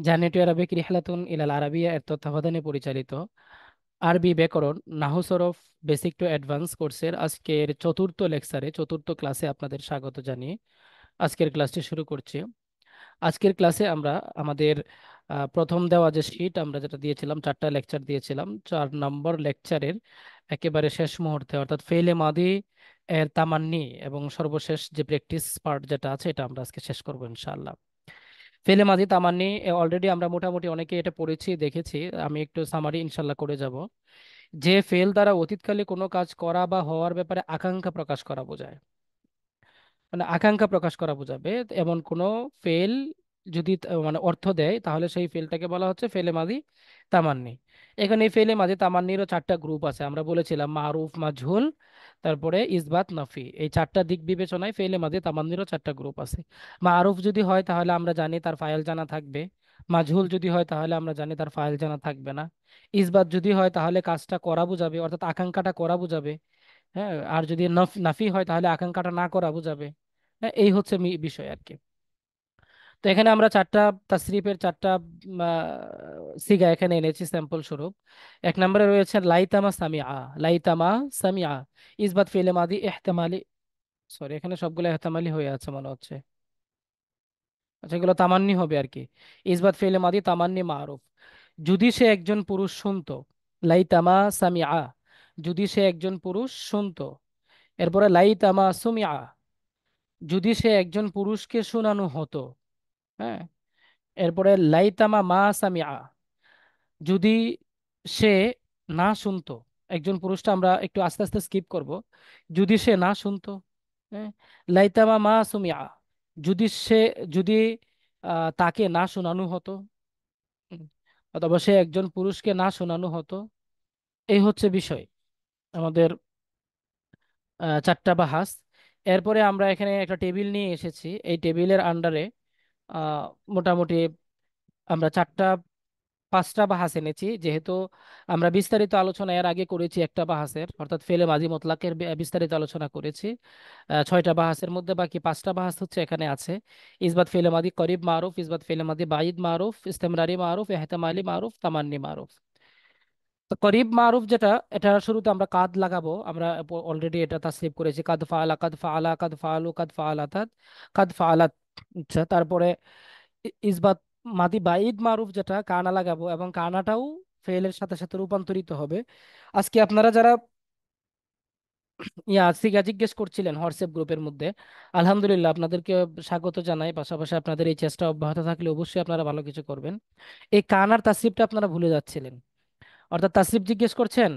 Journey to Arabic রিহলাতুন ইলাল Arabia এর তত্ত্বাবধানে পরিচালিত আরবি ব্যাকরণ নাহু সরফ বেসিক টু অ্যাডভান্স কোর্সের আজকের চতুর্থ লেকচারে, চতুর্থ ক্লাসে আপনাদের স্বাগত জানিয়ে আজকের ক্লাসটি শুরু করছি। আজকের ক্লাসে আমরা আমাদের প্রথম দেওয়া যে শীট আমরা যেটা দিয়েছিলাম, 4টা লেকচার দিয়েছিলাম, 4 নম্বর লেকচারের একেবারে শেষ মুহূর্তে অর্থাৎ ফেলে মাদি এর তামান্নি এবং সর্বশেষ যে প্র্যাকটিস পার্ট যেটা আছে এটা আমরা আজকে শেষ করবো ইনশাআল্লাহ। ফেলে মাদি তামান্নি অলরেডি আমরা মোটামুটি অনেকে এটা পড়েছি, দেখেছি। আমি একটু সামারি ইনশাল্লাহ করে যাব। যে ফেল দ্বারা অতীতকালে কোনো কাজ করা বা হওয়ার ব্যাপারে আকাঙ্ক্ষা প্রকাশ করা বোঝায়, মানে আকাঙ্ক্ষা প্রকাশ করা বোঝাবে এমন কোনো ফেল যদি মানে অর্থ দেয়, তাহলে সেই ফেলটাকে বলা হচ্ছে ফেলে মাদি তামান্নি। এখানে এই ফেলে মাদি তামান্নিরও 4টা গ্রুপ আছে, আমরা বলেছিলাম মারুফ, মাজহুল, তারপরে ইসবাত, নফি। এই 4টা দিক বিবেচনায় ফেলে মাদি তামান্নিরও 4টা গ্রুপ আছে। মারুফ যদি হয় তাহলে আমরা জানি তার ফাইল জানা থাকবে, মাজহুল যদি হয় তাহলে আমরা জানি তার ফাইল জানা থাকবে না, ইসবাত যদি হয় তাহলে কাজটা করা বোঝাবে অর্থাৎ আকাঙ্ক্ষাটা করা বোঝাবে, হ্যাঁ। আর যদি নাফি হয় তাহলে আকাঙ্ক্ষাটা না করা বোঝাবে। হ্যাঁ, এই হচ্ছে বিষয় আর কি। তো এখানে আমরা 4টা তাসরিফের 4টা সিগা এখানে এনেছি স্যাম্পল স্বরূপ। 1 নম্বরে রয়েছে লাইতামা সামিআ। লাইতামা সামিআ ইসবাত ফেলে মাদি এহতেমালি, সরি এখানে সবগুলো এহতেমালি হয়ে আছে মনে হচ্ছে। আচ্ছা, এগুলো তামান্নি হবে আর কি। ইসবাত ফেলে মাদি তামান্নি মারুফ। যদি সে একজন পুরুষ শুনতো, লাইতামা সামিআ, যদি সে একজন পুরুষ শুনতো। এরপরে লাইতামা সুমিআ, যদি সে একজন পুরুষকে শোনানো হতো, হ্যাঁ। এরপরে লাইতামা মা সামিআ, যদি সে না শুনতো। একজন পুরুষটা আমরা একটু আস্তে আস্তে স্কিপ করব। যদি সে না শুনতো, হ্যাঁ। লাইতামা মা সুমিআ, যদি সে, যদি তাকে না শোনানো হতো, হুম, অথবা সে একজন পুরুষকে না শোনানো হতো। এই হচ্ছে বিষয় আমাদের 4টা বাহাস। এরপরে আমরা এখানে একটা টেবিল নিয়ে এসেছি, এই টেবিলের আন্ডারে আহ, মোটামুটি আমরা 5টা বাহাস এনেছি। যেহেতু আমরা বিস্তারিত আলোচনা এর আগে করেছি একটা বাহাসের অর্থাৎ ফেলে মাঝি মোতলাকের বিস্তারিত আলোচনা করেছি 6টা বাহাসের মধ্যে, বাকি 5টা বাহাস হচ্ছে এখানে আছে। ইসবাত ফেলে মাদি করিব মারুফ, ইসবাত ফেলে মাদি বাইদ মারুফ, ইস্তেমরারি মারুফ, এহতেমালি মারুফ, তামান্নি মারুফ। তো করিব মারুফ যেটা, এটা শুরুতে আমরা কাদ লাগাবো। আমরা অলরেডি এটা তাসরিফ করেছি, কাদ ফাআলা, কাদ ফাআলা, কাদ ফাআলু, কাদ ফাআলাতাত, কাদ ফাআলাত। আচ্ছা, তারপরে ইসবাত মাদি বাইদ মারুফ যেটা, কানা লাগাবো এবং কানাটাও ফেলের সাথে সাথে রূপান্তরিত হবে। আজকে আপনারা যারা সিগা জিজ্ঞেস করছিলেন হোয়াটসঅ্যাপ গ্রুপের মধ্যে, আলহামদুলিল্লাহ আপনাদেরকে স্বাগত জানাই। পাশাপাশি আপনাদের এই চেষ্টা অব্যাহত থাকলে অবশ্যই আপনারা ভালো কিছু করবেন। এই কানার তাসরিফটা আপনারা ভুলে যাচ্ছিলেন, অর্থাৎ তাসরিফ জিজ্ঞেস করছেন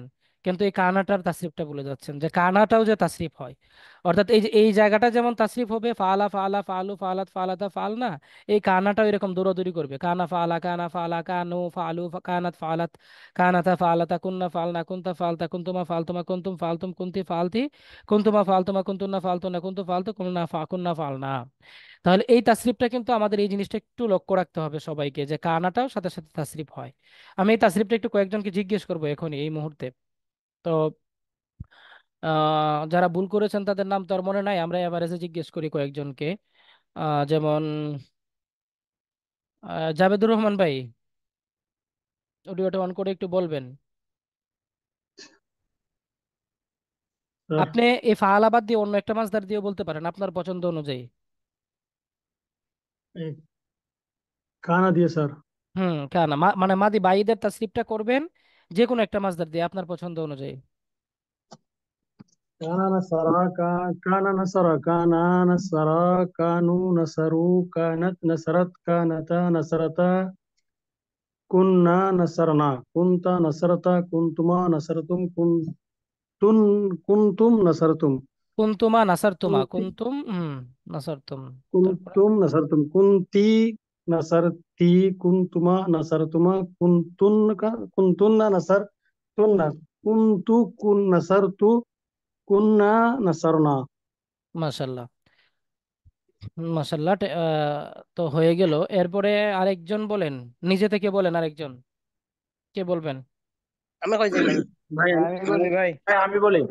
কিন্তু এই কানাটার তাসরিফটা ভুলে যাচ্ছেন, যে কানাটাও যে তাসরিফ হয়। অর্থাৎ এই যে এই জায়গাটা যেমন তাসরিফ হবে ফাআলা, ফাআলা, ফাআলু, ফাআলাত, ফাআলাতা, ফাআলনা, এই কানাটাও এরকম দৌড়াদৌড়ি করবে। কানা ফাআলা, কানা ফাআলা, কানু ফাআলু, কানাত ফাআলাত, কানাতা ফাআলাতা, কুন্না ফাআলনা, কুনতা ফাআলতা, কুনতুমা ফাআলতুমা, কুনতুম ফাআলতুম, কুনতি ফাআলতি, কুনতুমা ফাআলতুমা, কুনতুন্না ফাআলতুনা, কুনতু ফাআলতু, কুন্না ফাআলনা। তাহলে এই তাসরিফটা কিন্তু আমাদের, এই জিনিসটা একটু লক্ষ্য রাখতে হবে সবাইকে, যে কানাটাও সাথে সাথে তাসরিফ হয়। আমি এই তাসরিফটা একটু কয়েকজনকে জিজ্ঞেস করবো এখনই এই মুহূর্তে। তো যারা ভুল করেছেন তাদের নাম তো আর মনে নাই, আমরা এভারেজে জিজ্ঞেস করি কয়েকজনকে। যেমন জাবেদুর রহমান ভাই, অডিওটা অন করে একটু বলবেন। স্যার, আপনি এই ফাআলাবাদ দিয়ে অন্য একটা মাসদার দিয়ে বলতে পারেন আপনার পছন্দ অনুযায়ী। এই কানা দিয়ে স্যার। হুম, কেন মানে মাদি বাইদের তাসরিফটা করবেন যে কোনো একটা মাসদার দিয়ে আপনার পছন্দ অনুযায়ী। কানা নাসারা, কানা নাসারা, কানা নাসারা, কানু নাসারু, কানাত নাসারাত, কানাতা নাসারাতা, কুন্না নাসারনা, কুনতা নাসারতা, কুনতুমা নাসারতুম, কুনতুম নাসারতুম, কুন্তুমা নাসারতুমা, কুনতি কুন্তুম নাসারতুম। তারপরে কুনতুম নাসারতুম, কুনতি নাসারতি, কুনতুমা নাসারতুমা, কুনতুন্না নাসারতুন্না, কুনতু কুন নাসারতু, কুন্না নাসারনা। মাশাল্লাহ, মাশাল্লাহ। তো হয়ে গেল। এরপরে আরেকজন বলেন, নিজে থেকে বলেন আরেকজন, কে বলবেন? আমি কই যাই ভাই। ভাই আমি বলি ভাই। আমি বলি।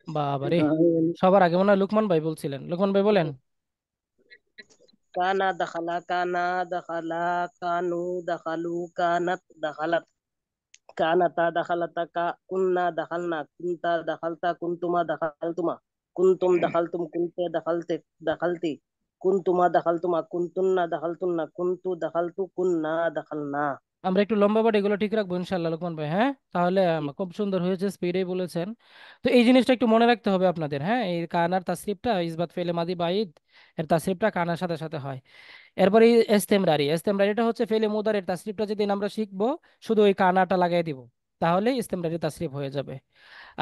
বাবারে, সবার আগে মনে হয় লুকমান ভাই বলছিলেন। লুকমান ভাই বলেন। কানা দাখালা, কানা দাখালা, কানু দাখালু, কানাত দাখালাত, কানাতা দাখালাতা, কুন্না দাখালনা, কুনতা দাখালতা, কুনতুমা দাখালতুমা, কুনতুম দাখালতুম, কুনতে দাখালতে, দাখালতি, কুনতুমা দাখালতুমা, কুনতুন্না দাখালতুন্না, কুনতু দাখালতু, কুননা দাখালনা। আমরা একটু লম্বা বাট এগুলো ঠিক রাখবো ইনশাল্লাহ লোকমান ভাই, হ্যাঁ? তাহলে খুব সুন্দর হয়েছে, স্পিডেই বলেছেন। তো এই জিনিসটা একটু মনে রাখতে হবে আপনাদের, হ্যাঁ? এই কানার তাসরিফটা ইসবাত ফেলে মাদি বাইদ এর তাসরিফটা কানার সাথে সাথে হয়। এরপরে এস্তেমরারি, এস্তেমরারিটা হচ্ছে ফেলে মুদারের তাসরিফটা যেদিন আমরা শিখবো শুধু ওই কানাটা লাগাই দিব, তাহলে ইস্তেমরারি তাসরিফ হয়ে যাবে।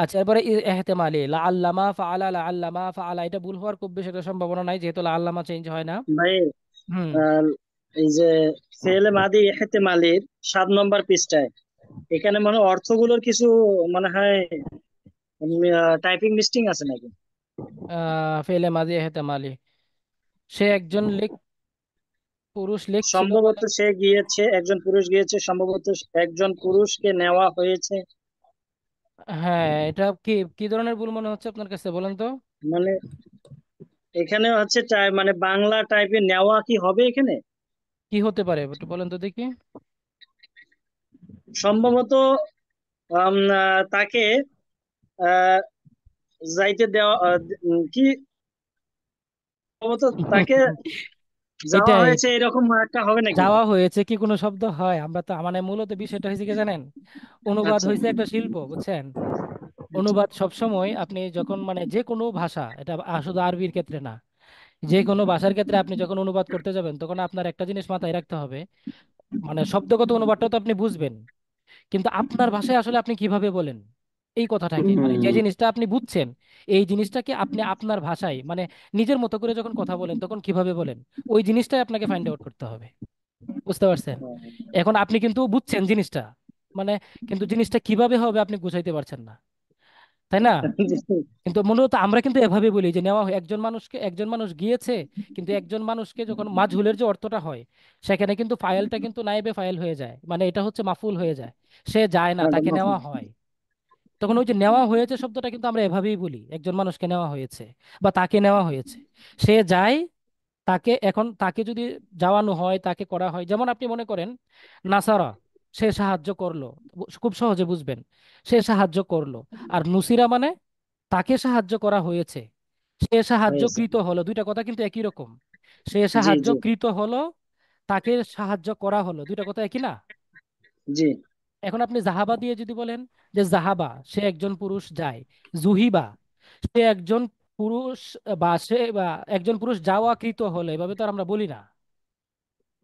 আচ্ছা, এরপরে এহতেমালি লা আল্লামা ফাআলা, লা আল্লামা ফাআলা, এটা ভুল হওয়ার খুব বেশি একটা সম্ভাবনা নাই যেহেতু লা আল্লামা চেঞ্জ হয় না। ভাই, হুম। আহ, এই যে ফেলে মাদি ইহতেমালির 7 নম্বর পৃষ্ঠায়, এখানে মনে হয় অর্থগুলোর কিছু মনে হয় টাইপিং মিস্টেক আছে নাকি? ফেলে মাদি এহতেমালি, সে একজন পুরুষ লেখ ছিল বলে। সম্ভবত সে গিয়েছে, একজন পুরুষ গিয়েছে, সম্ভবত একজন পুরুষকে নেওয়া হয়েছে। হ্যাঁ, এটা কি কি ধরনের ভুল মনে হচ্ছে আপনার কাছে, বলেন তো? মানে এখানে হচ্ছে মানে বাংলা টাইপে নেওয়া কি হবে এখানে? কি হতে পারে একটু বলেন তো দেখি। সম্ভবত তাকে আহ, যাইতে দেওয়া, কি, সম্ভবত তাকে যাওয়া এটাই, হয়েছে, এরকম একটা হবে নাকি? যাওয়া হয়েছে কি কোনো শব্দ হয়? আমরা তো মানে মূলত বিষয়টা হয়েছে কি জানেন, অনুবাদ আচ্ছা হয়েছে একটা শিল্প, বুঝছেন? আচ্ছা। অনুবাদ সব সময় আপনি যখন মানে যে কোনো ভাষা, এটা শুধু আরবির ক্ষেত্রে না, যে কোনো ভাষার ক্ষেত্রে আপনি যখন অনুবাদ করতে যাবেন তখন আপনার একটা জিনিস মাথায় রাখতে হবে, মানে শব্দগত অনুবাদটা তো আপনি বুঝবেন, কিন্তু আপনার ভাষায় আসলে আপনি কিভাবে বলেন, এই কথাটাকে মানে যে হুম। জিনিসটা আপনি বুঝছেন, এই জিনিসটাকে আপনি আপনার ভাষায় মানে নিজের মতো করে যখন কথা বলেন তখন কিভাবে বলেন, ওই জিনিসটাই আপনাকে ফাইন্ড আউট করতে হবে। বুঝতে পারছেন? এখন আপনি কিন্তু বুঝছেন জিনিসটা, মানে কিন্তু জিনিসটা কিভাবে হবে আপনি বুঝাইতে পারছেন না, তাই না? কিন্তু মূলত আমরা কিন্তু এভাবে বলি যে নেওয়া হয় একজন মানুষকে, একজন মানুষ গিয়েছে, কিন্তু একজন মানুষকে যখন মাজহুলের যে অর্থটা হয় সেখানে কিন্তু ফাইলটা কিন্তু নাইবে ফাইল হয়ে যায়, মানে এটা হচ্ছে মাফুল হয়ে যায়। সে যায় না, তাকে নেওয়া হয়। তখন ওই যে নেওয়া হয়েছে শব্দটা কিন্তু আমরা এভাবেই বলি, একজন মানুষকে নেওয়া হয়েছে বা তাকে নেওয়া হয়েছে। সে যায়, তাকে এখন তাকে যদি যাওয়ানো হয়, তাকে করা হয়, যেমন আপনি মনে করেন নাসারা, সে সাহায্য করলো, খুব সহজে বুঝবেন, সে সাহায্য করলো। আর নুসিরা মানে তাকে সাহায্য করা হয়েছে, সে হয়েছে। সাহায্যকৃত হলো, দুইটা কথা কিন্তু একই রকম। সে জি জি সাহায্যকৃত হলো, তাকে সাহায্য করা হলো, দুইটা কথা একই না? জি। এখন আপনি জাহাবা দিয়ে যদি বলেন যে জাহাবা সে একজন পুরুষ যায়, জুহিবা সে একজন পুরুষ, বা সে বা একজন পুরুষ যাওয়াকৃত হলো, এভাবে তো আর আমরা বলি না,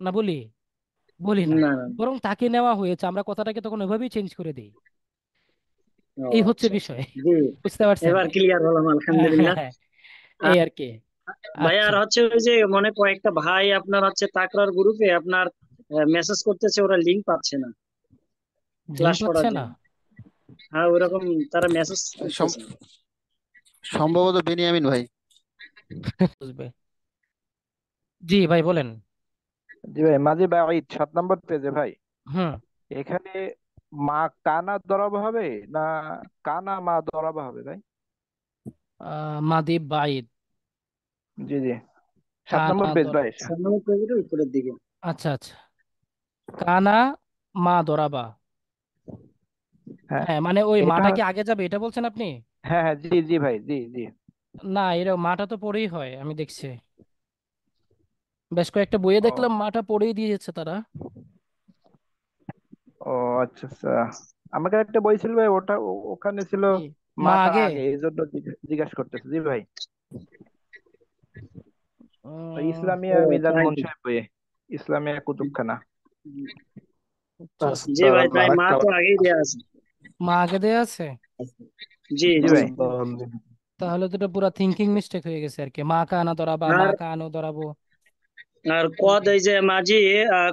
না বলি, বলি না। না না। বরং তাকে নেওয়া হয়েছে, আমরা কথাটাকে তখন ওইভাবেই চেঞ্জ করে দিই। ও এই হচ্ছে আচ্ছা আচ্ছা। বিষয়। জি, বুঝতে পারছেন? এবার ক্লিয়ার হলাম হ্যাঁ, হ্যাঁ, আলহামদুলিল্লাহ। হ্যাঁ, এই আর কি। ভাই আচ্ছা, আর হচ্ছে ওই যে মনে কয়েকটা ভাই আপনার হচ্ছে তাকরার গ্রুপে আপনার মেসেজ করতেছে, ওরা লিংক পাচ্ছে না লিঙ্ক ক্লাস করার পাচ্ছে না? জন্য। হ্যাঁ ওরকম তারা মেসেজ সম- করতেছে। সম্ভবত বেনিয়ামিন ভাই। বুঝবে। জি ভাই বলেন। জি ভাই, মাঝি বাঈদ 7 নম্বর পেজে ভাই। হুম। এখানে মা কানা দরাবা হবে না কানা মা দরাবা হবে ভাই? মাদি বাইদ, জি জি, 7 নম্বর কানা পেজ দরা, ভাই। 7 নম্বর পেজের উপরের দিকে। আচ্ছা আচ্ছা, কানা মা দরাবা। হ্যাঁ, হ্যাঁ মানে ওই এটা মাটা কি আগে যাবে এটা বলছেন আপনি? হ্যাঁ হ্যাঁ, জি জি ভাই, জি জি। না, এরকম মাটা তো পড়েই হয়, আমি দেখছি বেশ কয়েকটা বইয়ে ও দেখলাম মাটা পড়েই দিয়েছে তারা। ও আচ্ছা আচ্ছা, আমাকে একটা বই ছিল ভাই, ওটা ওখানে ছিল কি, মা মাটা আগে? আগে, এই জন্য জিজ্ঞাসা করতেছে। জি ভাই, ওই উম, ইসলামিয়া ও মিজান তাই। মুন্সির বইয়ে, ইসলামিয়া কুতুবখানা। আচ্ছা, জি ভাই, তাই মা আরেকটা তো আগেই দেয়া আছে। মা আগে দেয়া আছে? জি জি জি। ভাই। তাহলে তো এটা পুরো থিঙ্কিং মিস্টেক হয়ে গেছে আর কি, মা কানা ধরাবা, মা আর কানো ধরাবো। আর কদ, এই যে মাঝি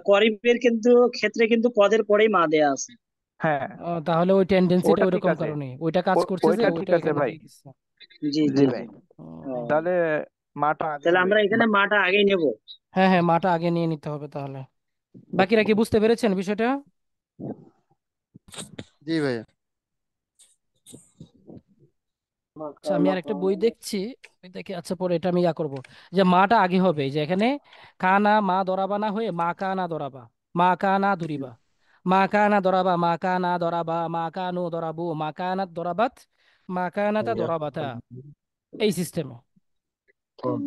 করিমের কিন্তু ক্ষেত্রে কিন্তু কদের পরেই মা দেয়া আছে। হ্যাঁ, তাহলে ওই টেন্ডেন্সিটা ওটা ঠিক ওইরকম আছে, কারণে ওইটা কাজ করছে যে ওইটা ঠিক ওইটা আছে এখানে ভাই। দিয়ে দিচ্ছে। জি জি জি জি। ভাই, ও, ও, তাহলে মাটা আগে তাহলে হবে। আমরা এখানে মাটা আগেই নেব। হ্যাঁ হ্যাঁ, মাটা আগে নিয়ে নিতে হবে তাহলে। বাকিরা কি বুঝতে পেরেছেন বিষয়টা? জি ভাই। আচ্ছা, আমি আরেকটা বই দেখছি, বই দেখে আচ্ছা পরে এটা আমি ইয়া করবো, যে মাটা আগে হবে, এই যে এখানে কানা মা দরাবা না হয়ে মা কানা দরাবা, মা কানা দুরিবা, মা কানা দরাবা, মা কানা দরাবা, মা কানু দরাবু, মা কানাত দরাবাত, মা কানাতা দরাবাতা, এই সিস্টেমে। উম,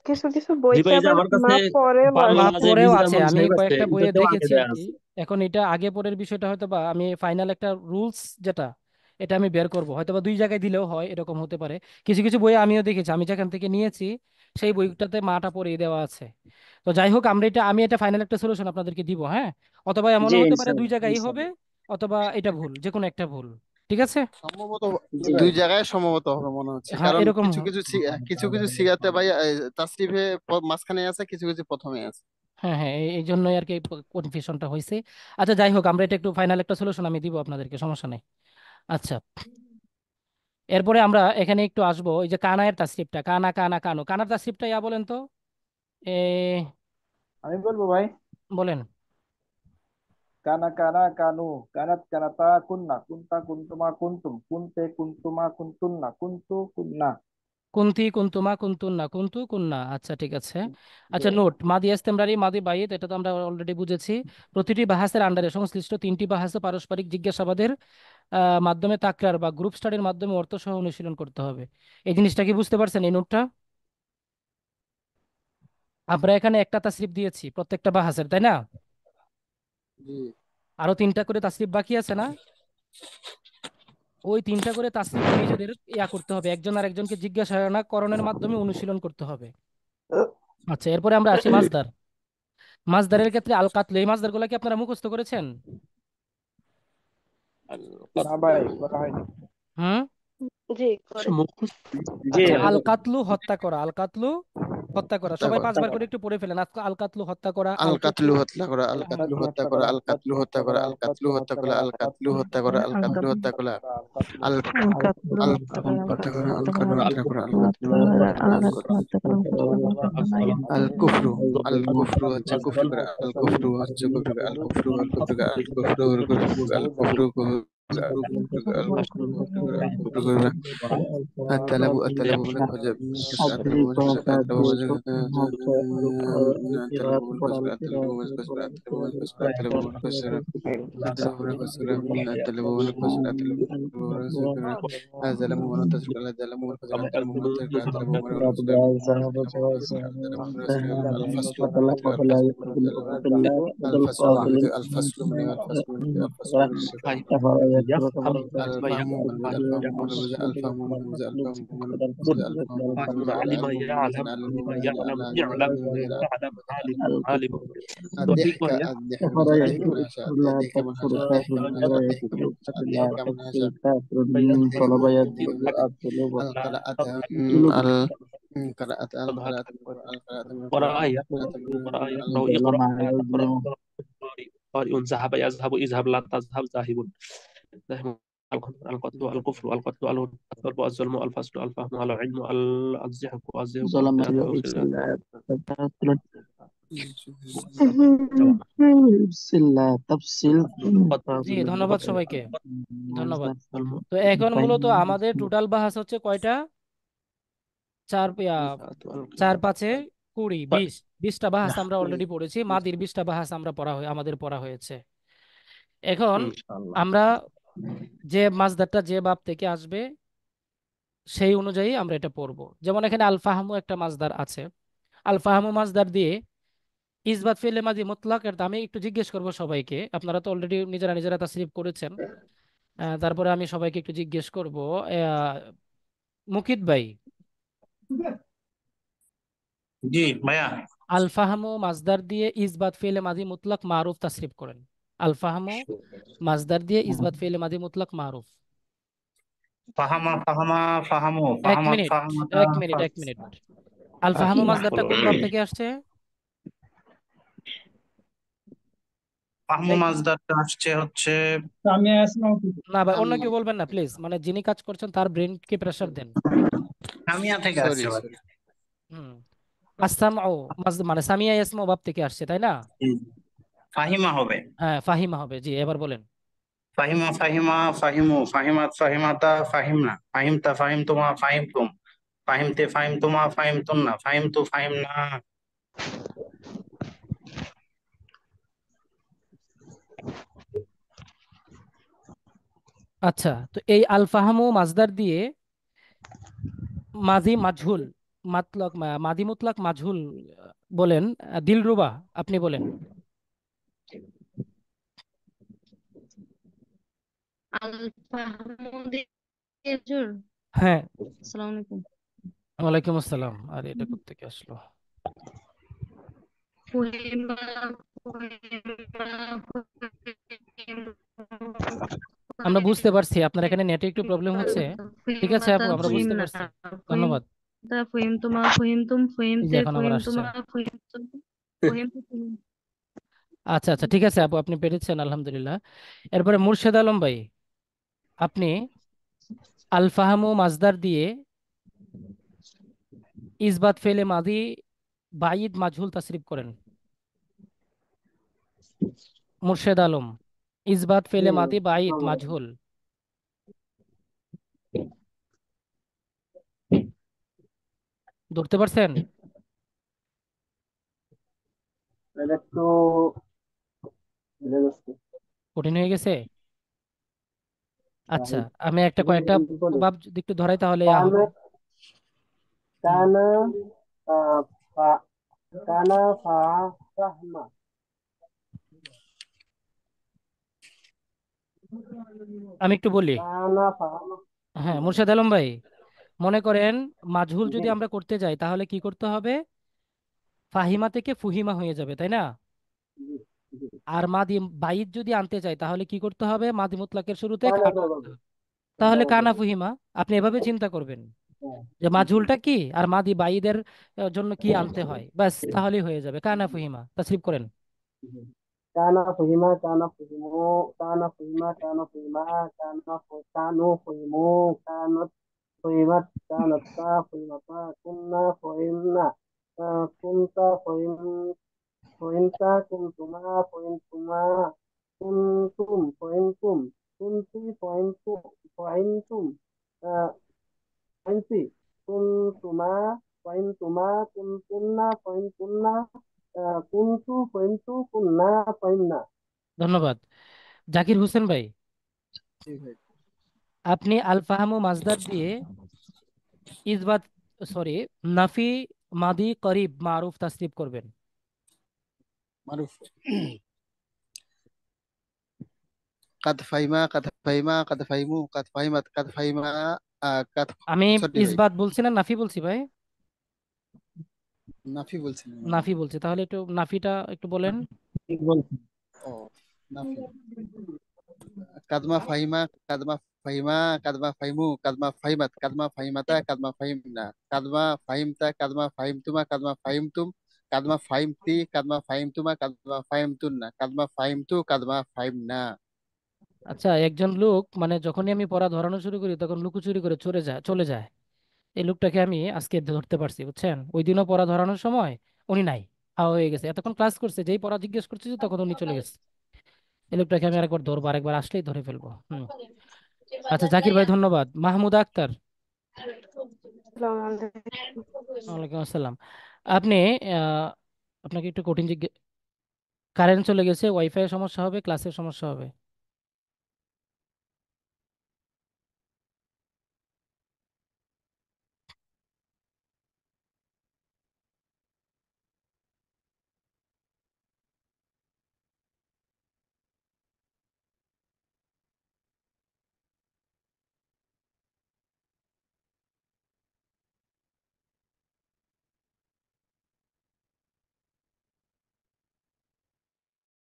কিছু কিছু জি বইতে ভাই, এই যে আবার আমার কাছে মা পরেও বাংলা মা আছে। যে পরেও ডিজিটাল আছে, মন আমি সাহেব আছে, কয়েকটা বইয়ে এটাতেও আগে দেখেছি দেয়া আর কি। আছে। এখন এটা আগে পরের বিষয়টা হয়তো বা আমি ফাইনাল একটা রুলস যেটা, এটা আমি বের করবো, হয়তো বা দুই জায়গায় দিলেও হয়, এরকম হতে পারে। কিছু কিছু বই আমিও দেখেছি, আমি যেখান থেকে নিয়েছি সেই বইটাতে মাটা পরিয়ে দেওয়া আছে। তো যাই হোক, আমি এটা ফাইনাল একটা সলিউশন আপনাদেরকে দিব, হ্যাঁ। অথবা জি এমনও হতে পারে দুই ইনশাল্লাহ জায়গায় হবে, ইনশাল্লাহ। অথবা এটা ভুল, যে কোনো একটা ভুল। ঠিক আছে। সম্ভবত জি দুই ভাই। জায়গায় সম্ভবত হবে মনে হচ্ছে, হ্যাঁ, কারণ এরকম কিছু কিছু সিগাতে ভাই তাসরিফে মাঝখানে আছে, কিছু কিছু প্রথমে আছে। হ্যাঁ হ্যাঁ, এই জন্যই আর কি কনফিউশনটা হয়েছে। আচ্ছা যাই হোক, আমরা এটা একটু ফাইনাল একটা সলিউশন আমি দিব আপনাদেরকে, সমস্যা নেই। আচ্ছা, এরপরে আমরা এখানে একটু আসবো, এই যে কানায়ের তাসরিফটা, কানা কানা কানু, কানার তাসরিফটা ইয়া বলেন তো, এ আমি বলবো ভাই, বলেন। কানা কানা কানু, কানাত কানাতা, কুন্না কুন্তা, কুন্তুমা কুন্তুম, কুনতে কুন্তুমা কুন্তুন্না, কুন্তু কুন্না। কুন্তি কুন্তুমা কুন্তুন্না কুন্তু কুন্না, আচ্ছা ঠিক আছে। জি আচ্ছা নোট, মাদি ইস্তেমরারি মাদি বাইত, এটা তো আমরা অলরেডি বুঝেছি। প্রতিটি বাহাসের আন্ডারে সংশ্লিষ্ট তিনটি বাহাসে পারস্পরিক জিজ্ঞাসাবাদের মাধ্যমে তাকরার বা গ্রুপ স্টাডির মাধ্যমে অর্থ সহ অনুশীলন করতে হবে। এই জিনিসটা কি বুঝতে পারছেন, এই নোটটা? আমরা এখানে একটা তাসরিফ দিয়েছি প্রত্যেকটা বাহাসের, তাই না? জি আরো তিনটা করে তাসরিফ বাকি আছে না? ওই তিনটা করে তাসরিফও নিজেদের ইয়া করতে হবে, একজন আর একজনকে জিজ্ঞাসা করণের মাধ্যমে অনুশীলন করতে হবে। আচ্ছা, এরপরে আমরা আসি মাসদার। মাসদারের ক্ষেত্রে আল কাতলু, এই মাসদার কি আপনারা মুখস্থ করেছেন? না ভাই, করা হয়নি। হুম। জি করে। জি আচ্ছা, আমি আল বলবো। কাতলু হত্যা করা, আল কাতলু হত্যা করা, হত্যা সবাই করা, পাঁচবার করে একটু পড়ে ফেলেন। আল কাতলু হত্যা করা, আল আল কুফরু। কাতলু হত্যা করা, আল আল হ্যাঁ, কাতলু কাতলু হত্যা হত্যা করা, করা, আল আল কাতলু কাতলু হত্যা হত্যা করা, করা, আল আল কাতলু কাতলু হত্যা হত্যা করা, করা, আল আল কাতলু কাতলু হত্যা করা, আল কাতলু হত্যা করা, আল কাতলু আল আল কাতলু আল হত্যা করা, হত্যা করা, আল হত্যা কাতলু করা, হত্যা করা, আল কাতলু হত্যা হত্যা করা, করা, আল কাতলু হত্যা করা, আল কুফরু, আল কুফরু হচ্ছে কুফর করা, আল কুফরু হচ্ছে কুফর করা, আল কুফরু আল কুফর করা, আল কুফরু আল কুফরু আল কুফরু আল কুফরু আল কুফরু আল কুফরু করা, التلب التلب بالخجب التلب بالخجب التلب بالخجب التلب بالخجب التلب بالخجب التلب بالخجب التلب بالخجب التلب بالخجب التلب بالخجب الظلم من التسرق الظلم من الخجب الظلم من التسرق الظلم من الخجب الظلم من الخجب الفصل من الفصل من الفصل من الفصل من الفصل من الفصل من الفهم من الفهم من الفهم من الفهم من الفهم من العلم من العلم من العلم الضحك الضحك الضحك من هشاء الضحك من هشاء الضحك من هشاء الضحك من هشاء الضحك من هشاء الضحك القراءة القراءة القراءة من القراءة من القرآن القراءة من القرآن قارئ ذهب يذهب اذهب لا تذهب ذاهب. القتل الكفر القتل الضرب الظلم الفصل الفهم العلم الضحك الزهق ظلم القراءة সিল্লা তাফসিল জি ধন্যবাদ সবাইকে, ধন্যবাদ। তো এখন মূলত আমাদের টোটাল বাহাস হচ্ছে কয়টা? চার চার পাঁচে 20, 20টা বাহাস আমরা অলরেডি পড়েছি, মাদির 20টা বাহাস আমরা আমাদের পড়া হয়েছে। এখন ইনশাআল্লাহ। আমরা যে মাসদারটা যে বাব থেকে আসবে সেই অনুযায়ী আমরা এটা পড়বো। যেমন এখানে আল ফাহমু একটা মাসদার আছে, আল ফাহমু মাসদার দিয়ে ইসবাত ফেলে মাদি মুতলাক, এর আমি একটু জিজ্ঞেস করব সবাইকে, আপনারা তো অলরেডি নিজেরা নিজেরা তাসরিফ করেছেন। তারপরে আমি সবাইকে একটু জিজ্ঞেস করব। মুকিত ভাই, জি ভাইয়া। আল ফাহমু মাসদার দিয়ে ইসবাত ফেলে মাদি মুতলাক মারুফ তাসরিফ করেন। আল ফাহমু মাসদার দিয়ে ইসবাত ফেলে মাদি মুতলাক মারুফ। ফাহামা ফাহামা ফাহামু এক ফাহামাত মিনিট, ফাহামাতা এক মিনিট, এক মিনিট। আল ফাহমু মাসদারটা কোন বাব থেকে আসছে? ফাহমু এই, মাজদারটা আসছে হচ্ছে না ভাই, অন্য কেউ বলবেন না প্লিজ, মানে যিনি কাজ করছেন তার ব্রেনকে প্রেসার দেন। সামিয়া থেকে সরি আসছে ভাই। সরি হুম। আসাম ও মানে সামিয়া ইয়াসমু বাব থেকে আসছে, তাই না? জি। ফাহিমা হবে। হ্যাঁ, ফাহিমা হবে, জি এবার বলেন। ফাহিমা ফাহিমা ফাহিমু ফাহিমাত ফাহিমাতা ফাহিমনা ফাহিমতা ফাহিমতুমা ফাহিমতুম ফাহিমতে ফাহিমতুমা ফাহিমতুন্না ফাহিমতু ফাহিমনা। আচ্ছা, তো এই আল ফাহামু মাজদার দিয়ে মাদি মাজহুল মাতলক মাদি মুতলাক মাজহুল বলেন। দিলরুবা, আপনি বলেন। আল ফাহমুদের জোর। হ্যাঁ। আসসালামু আলাইকুম। ওয়ালাইকুম আসসালাম। আর এটা কোত্থেকে আসলো? ফুহিমা ফুহিমা আমরা বুঝতে পারছি আপনার এখানে নেটে একটু প্রবলেম হচ্ছে। ঠিক আছে ফুহিমাতা আপু, আমরা বুঝতে ফুহিমনা পারছি। ধন্যবাদ। ফুহিমতা ফুহিমতুমা ফুহিমতুম এই যে ফুহিমতে এখন আবার আসছে। ফুহিমতুমা ফুহিমতুম ফুহিমতু ফুহিম। আচ্ছা আচ্ছা, ঠিক আছে আপু, আপনি পেরেছেন, আলহামদুলিল্লাহ। এরপরে মুর্শেদ আলম ভাই, আপনি আল ফাহামু মাজদার দিয়ে ইসবাত ফেলে মাদি বাইদ মাজহুল তাসরিফ করেন। মুর্শেদ আলম, ইসবাত ফেলে মাদি বাইদ মাজহুল। ধরতে পারছেন? এটা একটু ভুলে গেছি। কঠিন হয়ে গেছে? আচ্ছা, আমি একটা কয়েকটা প্রভাব যদি একটু ধরাই তাহলে হবে। কানা হুম। কানা ফা- কানা ফাহমা। আমি একটু বলি। কানা ফাহমা। হ্যাঁ মুর্শেদ আলম ভাই, মনে করেন মাজহুল যদি আমরা করতে যাই তাহলে কি করতে হবে? ফাহিমা থেকে ফুহিমা হয়ে যাবে, তাই না? আর মাদি বাইদ যদি আনতে চাই তাহলে কি করতে হবে? মাদি মুতলাকের শুরুতে কানা কানা আনতে ফাহমা। হবে। তাহলে কানা ফুহিমা। আপনি এভাবে চিন্তা করবেন যে মাজহুলটা কি আর মাদি বাইদের জন্য কি আনতে হয়, ব্যাস তাহলেই হয়ে যাবে। কানা ফুহিমা তাসরিফ করেন। কানা ফুহিমা কানা ফুহিমু কানা ফুহিমা কানা ফুহিমা কানু ফুহিমু কানাত ফুহিমাত কানাতা ফুহিমাতা কুন্না ফুহিমনা কুনতা ফুহিমতা কুনতুমা ফুহিমতুমা কুনতুম ফুহিমতুম কুনতি ফুহিমতুম ফুহিমতি কুনতুমা ফুহিমতুমা কুনতুন্না ফুহিমতুন্না কুনতু ফুহিমতু কুন্না ফুহিমনা। ধন্যবাদ। জাকির হোসেন ভাই, জি ভাই। আপনি আল ফাহামু মাজদার দিয়ে ইসবাত সরি নাফি মাদি করিব মারুফ তাসরিফ করবেন। মারুফ। কাদ ফাহিমা কাদ ফাহিমা কাদ ফাহিমু কাদ ফাহিমাত কাদ ফাহিমা কাদ। আমি সরি ভাই, ইসবাত বলছি না নাফি বলছি ভাই? নাফি বলছিলেন মনে হয়। নাফি বলছি, তাহলে একটু নাফিটা একটু বলেন। ঠিক বলছেন। ও, নাফি। কাদমা ফাহিমা কাদমা ফাহিমা কাদমা ফাহিমু কাদমা ফাহিমাত কাদমা ফাহিমাতা কাদমা ফাহিমনা কাদমা ফাহিমতা কাদমা ফাহিমতুমা কাদমা ফাহিমতুম কাদমা ফাহিমতি কাদমা ফাহিমতুমা কাদমা ফাহিমতুন্না কাদমা ফাহিমতু কাদমা ফাহিমনা। আচ্ছা, একজন লোক মানে যখনই আমি পড়া ধরানো শুরু করি তখন লুকোচুরি করে চলে যায়। এই লোকটাকে আমি আজকে ধরতে পারছি, বুঝছেন? ওই দিনও পড়া ধরানোর সময় উনি নাই, হাওয়া হয়ে গেছে। এতক্ষণ ক্লাস করছে, যেই পড়া জিজ্ঞেস করছে তখন উনি চলে গেছে। এই লোকটাকে আমি আরেকবার ধরবো, আরেকবার আসলেই ধরে ফেলবো। হুম। আচ্ছা জাকির ভাই ধন্যবাদ। মাহমুদা আক্তার, আসসালামু আলাইকুম। ওয়ালাইকুম আসসালাম। আপনি আহ, আপনাকে একটু কঠিন জিজ্ঞেস, কারেন্ট চলে গেছে, ওয়াইফাই সমস্যা হবে, ক্লাসের সমস্যা হবে।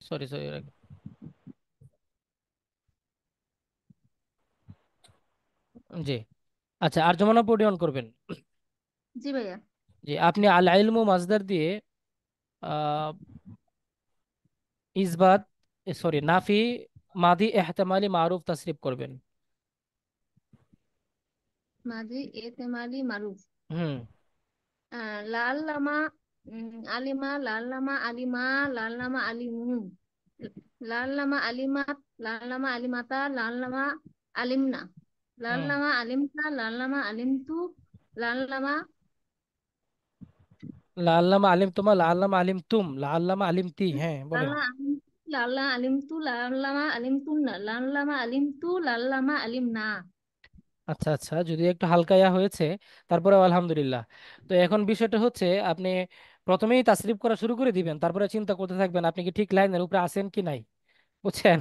Sorry sorry. জি। আচ্ছা, আর জমানা পড়ে অন করবেন। জি ভাইয়া। জি, আপনি আল ইলমু মাজদার দিয়ে আহ ইসবাত সরি নাফি মাদি এহতেমালি মারুফ তাসরিফ করবেন। মাঝে এতেমালি মারুফ। হুম। লাল লামা আলিমা লাল লামা আলিমা লাল লামা আলিমু লাল্লামা আলিমাত, লাল্লামা আলিমাতা, লাল্লামা আলিমনা, হুম লাল্লামা আলিমতা, লাল্লামা আলিমতু, লাল্লামা লাল্লামা আলিম তোমা, লাল্লামা আলিম তুম, লাল্লামা আলিমতি, হ্যাঁ বলেন। লাল্লা আলিমতু, লাল্লা আলিমতু, লাল্লামা আলিমতুন্না, লাল্লামা আলিমতু, লাল্লামা আলিমনা। আচ্ছা আচ্ছা, যদি একটু হালকাইয়া হয়েছে, তারপরে আলহামদুলিল্লাহ। তো এখন বিষয়টা হচ্ছে, আপনি প্রথমেই তাসরিফ করা শুরু করে দিবেন, তারপরে চিন্তা করতে থাকবেন আপনি কি ঠিক লাইনের উপরে আছেন কি নাই, বুঝছেন?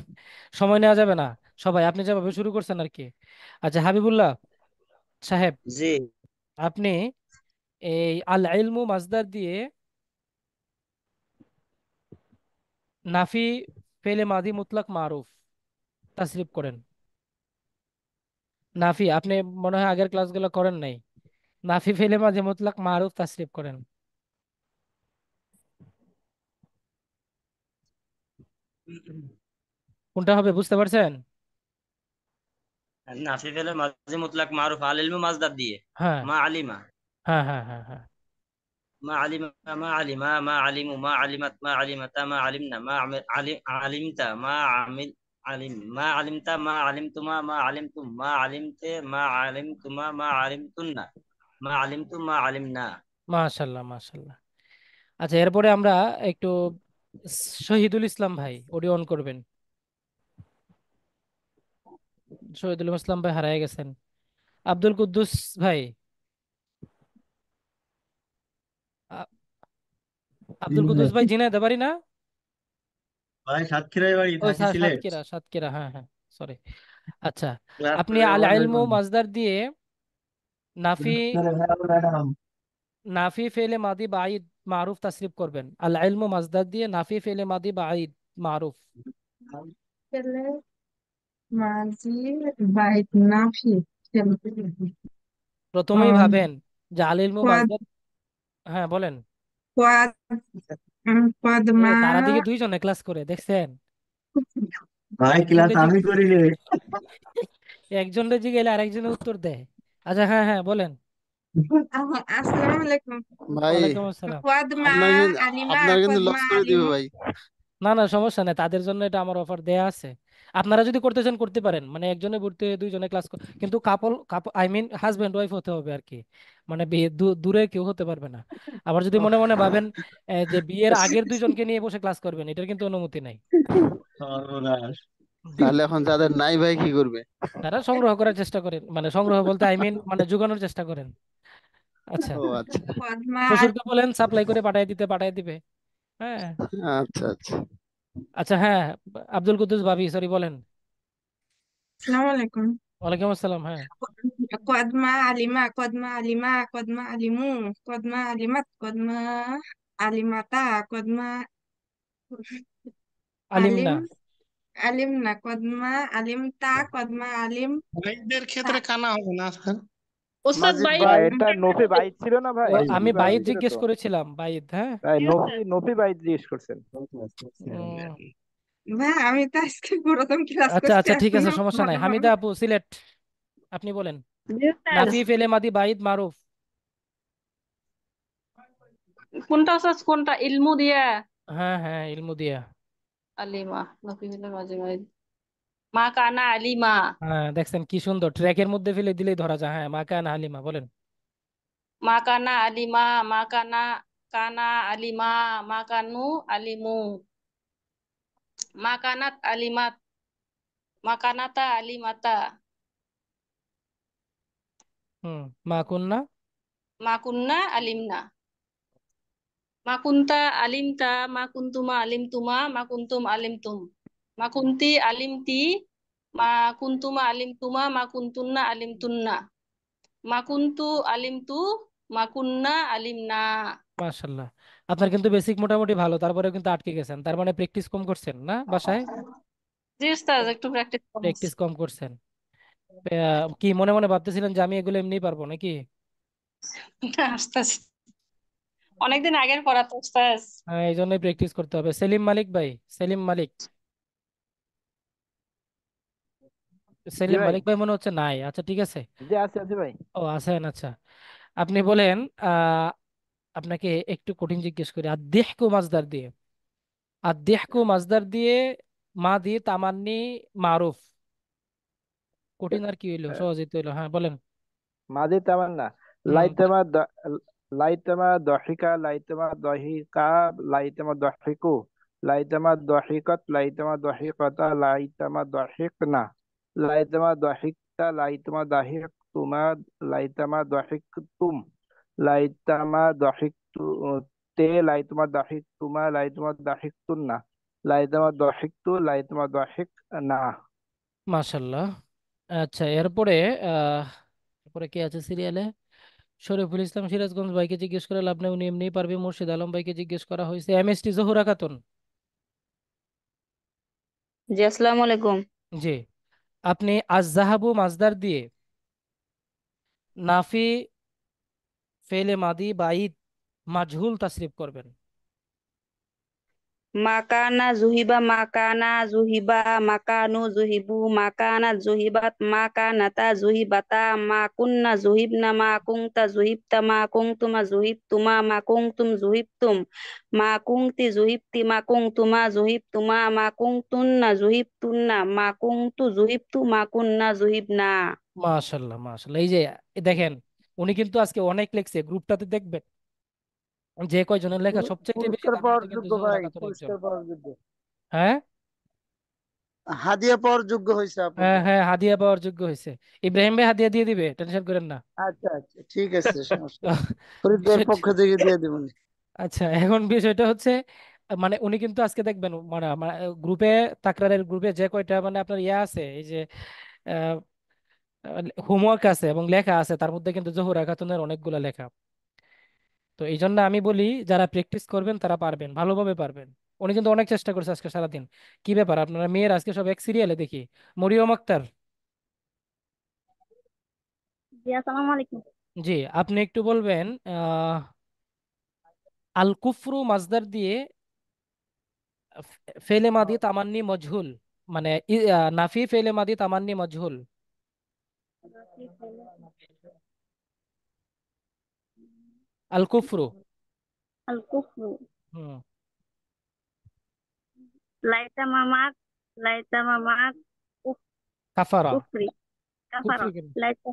সময় নেওয়া যাবে না সবাই, আপনি যেভাবে শুরু করছেন আর কি। আচ্ছা হাবিবুল্লাহ সাহেব, জি। আপনি এই আল ইলমু মাজদার দিয়ে নাফি ফেলে মাদি মুতলাক মারুফ তাসরিফ করেন। নাফি, আপনি মনে হয় আগের ক্লাসগুলো করেন নাই। নাফি ফেলে মাদি মুতলাক মারুফ তাসরিফ করেন। কোনটা হবে বুঝতে পারছেন? নাফি ফেলে মাঝে মুতলাক মারুফ আল ইলমু মাজদার দিয়ে হ্যাঁ মা আলিমা, হ্যাঁ হ্যাঁ হ্যাঁ হ্যাঁ। মা আলিমা, মা আলিমা, মা আলিমু, মা আলিমাত, মা আলিমাতা, মা আলিমনা, মা আলিমতা, মা আমিল আলিম, মা আলিমতা, মা আলিমতুমা, মা আলিমতুম, মা আলিমতে, মা আলিমতুমা, মা আলিমতুন্না, মা আলিমতুম, মা আলিমনা। মাশাল্লাহ মাশাল্লাহ। আচ্ছা এরপরে আমরা একটু শহীদুল ইসলাম ভাই অডিও অন করবেন। শহীদুল ইসলাম ভাই হারিয়ে গেছেন। আব্দুল কুদ্দুস ভাই, আ- জি আব্দুল ভাই। কুদ্দুস ভাই ঝিনাইদহ বাড়ি না? ভাই সাতক্ষীরায় বাড়ি, ওই থাকি সিলেট। সাতক্ষীরা সাতক্ষীরা, হ্যাঁ হ্যাঁ, সরি। আচ্ছা, ক্লাস আপনি করে আল আমার ভাই ইলমু কোন? মাজদার দিয়ে নাফি ক্লাস করে ভাই আমার ম্যাডাম। নাফি ফেলে মাদি বাঈদ মারুফ তাসরিফ করবেন। আল ইলমু মাজদার দিয়ে নাফি ফেলে মাদি বাঈদ মারুফ। ফেলে মাঝি বাইত নাফি ফেলে প্রথমেই ভাবেন যে আল ইলমু কোয়াদ মাজদার। হ্যাঁ বলেন। কোয়াদ কোয়াদ এ মা তারা দিকে দুইজনে ক্লাস করে দেখছেন, ভাই ক্লাস একজনটা আমি করি রে। একজনটা জিগাইলে আরেকজনের উত্তর দেয়। আচ্ছা হ্যাঁ হ্যাঁ বলেন। আসসালামু আলাইকুম। ভাই ওয়ালাইকুম আসসালাম। কোয়াদ মা আপনার কিন্তু আলিমা আপনার কিন্তু কোয়াদ মা লস করে দিবে আলিমু। ভাই। না না সমস্যা নেই, তাদের জন্য এটা আমার অফার দেয়া আছে। আপনারা যদি করতে চান করতে পারেন, মানে একজনে ভর্তি হয়ে দুইজনে ক্লাস, কিন্তু কাপল কাপল আই মিন হাজবেন্ড ওয়াইফ হতে হবে আর কি। মানে বিয়ে দূরে কেউ হতে পারবে না। আবার যদি মনে মনে ভাবেন যে বিয়ের আগের দুইজনকে নিয়ে বসে ক্লাস করবেন, এটার কিন্তু অনুমতি নাই। সর্বনাশ। তাহলে এখন যাদের নাই ভাই কি করবে? তারা সংগ্রহ করার চেষ্টা করেন, মানে সংগ্রহ বলতে আই মিন মানে যোগানোর চেষ্টা করেন। আচ্ছা, ও আচ্ছা কোয়াদ মা শ্বশুরকে বলেন সাপ্লাই করে পাঠিয়ে দিবে। হ্যাঁ। আচ্ছা আচ্ছা। আচ্ছা হ্যাঁ, আব্দুল কুদ্দুস ভাবি সরি বলেন। আসসালামু আলাইকুম। ওয়ালাইকুম আসসালাম, হ্যাঁ। কোয়াদ মা আলিমা কোয়াদ মা আলিমা কোয়াদ মা আলিমু কোয়াদ মা আলিমাত কোয়াদ মা আলিমাতা কোয়াদ মা আলিম আলিম না। আলিম না কোয়াদ মা আলিম তা কোয়াদ মা আলিম ভাইদের তা। ক্ষেত্রে কানা হবে না স্যার? ওস্তাদ মাজিদ ভাই ভাই, এটা নফি বাইত ছিল না ও ভাই? আমি নফি বাইত বাইত ছিল জিজ্ঞেস তো? করেছিলাম, বাইত, হ্যাঁ। তাই নফি বাইত জিজ্ঞেস করছেন। উম, ভাই আমি তো আজকে প্রথম ক্লাস আচ্ছা করছি আচ্ছা ঠিক আছে, এখনো সমস্যা নাই। ভালোভাবে। হামিদা আপু সিলেট, আপনি বলেন। জি স্যার। নাফি ফেলে মাদি বাইদ মারুফ। কোনটা স্যার, কোনটা ইলমু দিয়া? হ্যাঁ হ্যাঁ ইলমু দিয়া। আলিমা নফি হলে মাঝে মাঝে মা কানা আলিমা। হ্যাঁ দেখছেন কি সুন্দর, ট্র্যাকের মধ্যে ফেলে দিলেই ধরা যায়। হ্যাঁ মা কানা হালিমা বলেন। মা কানা আলিমা, মা কানা কানা আলিমা, মা কানু আলিমু, মা কানাত আলিমাত, মা কানাতা আলিমাতা, হুম, মা কুন্না। মা কুন্না আলিমনা, মা কুন্তা আলিমতা, মা কুন্তুমা আলিমতুমা, মা কুন্তুম আলিমতুম, মা কুন্তি আলিমতি, মা কুন্তুমা আলিমতুমা, মা কুন্তুন্না আলিমতুন্না, মা কুন্তু আলিমতু, মা কুন্না আলিমনা। মাশাল্লাহ, আপনার কিন্তু বেসিক মোটামুটি ভালো, তারপরে কিন্তু আটকে গেছেন, তার মানে প্র্যাকটিস কম করছেন না বাসায়? জি স্যার, একটু প্র্যাকটিস করছি। প্র্যাকটিস কম করছেন। কি মনে মনে ভাবতেছিলেন যে আমি এগুলো এমনি পারবো নাকি? আস্তে আস্তে অনেকদিন আগের পড়া তো স্যার। হ্যাঁ এই জন্যই প্র্যাকটিস করতে হবে। সেলিম মালিক ভাই, সেলিম মালিক, জি সেলিম ভাই। মালিক ভাই মনে হচ্ছে নাই। আচ্ছা ঠিক আছে। জি আছে আছে ভাই। ও আছেন, আচ্ছা। আপনি বলেন, আপনাকে একটু কঠিন জিজ্ঞেস করি। আদেহকু মাজদার দিয়ে, আদেহকু মাজদার দিয়ে মাদি তামান্নি মারুফ। কঠিন আর কি হইলো, সহজই তো হইলো। হ্যাঁ বলেন। মাদি তামান্না। বলেন। লাইতামা লাইতামা দহিকা, লাইতামা দহিকা, লাইতামা দহিকু, লাইতামা দহিকত, লাইতামা দহিকতা, লাইতামা দহিকনা, লাইতামা দহিকতা, লাইতামা দহিকতুমা, লাইতামা দহিকতুম, লাইতামা দহিকতু তে, লাইতামা দহিকতুমা, লাইতামা দহিকতুন্না, লাইতামা দহিকতু, লাইতামা দহিক না। মাশাল্লাহ। আচ্ছা এরপরে আহ এরপরে কে আছে সিরিয়ালে? শরীফুল ইসলাম সিরাজগঞ্জ ভাইকে জিজ্ঞেস করে লাভ নেই, উনি এমনিই পারবে। মুর্শিদ আলম ভাইকে জিজ্ঞেস করা হয়েছে। এমএসটি জহুরা খাতুন। জি আসসালামু আলাইকুম। জি। আপনি আজ জাহাবু মাজদার দিয়ে নাফি ফেলে মাদি বাইদ মাজহুল তাসরিফ করবেন। মাকানা জুহিবা, মাকানা জুহিবা, মাকানু জুহিবু, মাকানা জুহিবাত, মাকানাতা জুহিবাতা, মাকুন্না জুহিবনা, মাকুংতা জুহিবতা, মাকুংতুমা জুহিবতুমা, মাকুংতুম জুহিবতুম, মাকুংতি জুহিবতি, মাকুংতুমা জুহিবতুমা, মাকুংতুন্না জুহিবতুন্না, মাকুংতু জুহিবতু, মাকুন্না জুহিবনা। মাশাল্লাহ মাশাল্লাহ। এই যে দেখেন, উনি কিন্তু আজকে অনেক লেখছে। গ্রুপটাতে দেখবেন যে কয়জনের লেখা সবচেয়ে বেশি পুরস্কার তার পাওয়ার মধ্যে কিন্তু যোগ্য জোহরা ভাই, খাতুন একজন। পুরস্কার পাওয়ার যোগ্য, হ্যাঁ হাদিয়া পাওয়ার যোগ্য হয়েছে হ্যাঁ আপুকে। হ্যাঁ, হাদিয়া পাওয়ার যোগ্য হয়েছে। ইব্রাহিম ভাই হাদিয়া দিয়ে দিবে, টেনশন করেন না। আচ্ছা আচ্ছা, ঠিক আছে, সমস্যা তো নেই। ফরিদ ভাইয়ের বিষয়টা, পক্ষ থেকে দিয়ে দেবেন। আচ্ছা এখন বিষয়টা হচ্ছে, মানে উনি কিন্তু আজকে দেখবেন মানে গ্রুপে, তাকরারের গ্রুপে যে কয়টা মানে আপনার ইয়ে আছে, এই যে হোমওয়ার্ক আছে এবং লেখা আছে, তার মধ্যে কিন্তু জহুরা খাতুনের অনেকগুলো লেখা। তো এই জন্য আমি বলি যারা প্র্যাকটিস করবেন তারা পারবেন, ভালোভাবে পারবেন। উনি কিন্তু অনেক চেষ্টা করছে আজকে সারাদিন। কি ব্যাপার আপনারা মেয়ের আজকে সব এক সিরিয়ালে দেখি। মরিয়ম আক্তার। জি আসসালামু আলাইকুম। জি। আপনি একটু বলবেন আল কুফরু মাজদার দিয়ে ফেলে মাদি তামান্নি মজহুল, মানে নাফি ফেলে মাদি তামান্নি মজহুল। আল কুফরু। আল কুফরু। হুম। লাইতা মামাক, লাইতা মামাক, কাফারা। কুফরি, কাফারা, কুফরি কেন? লাইতা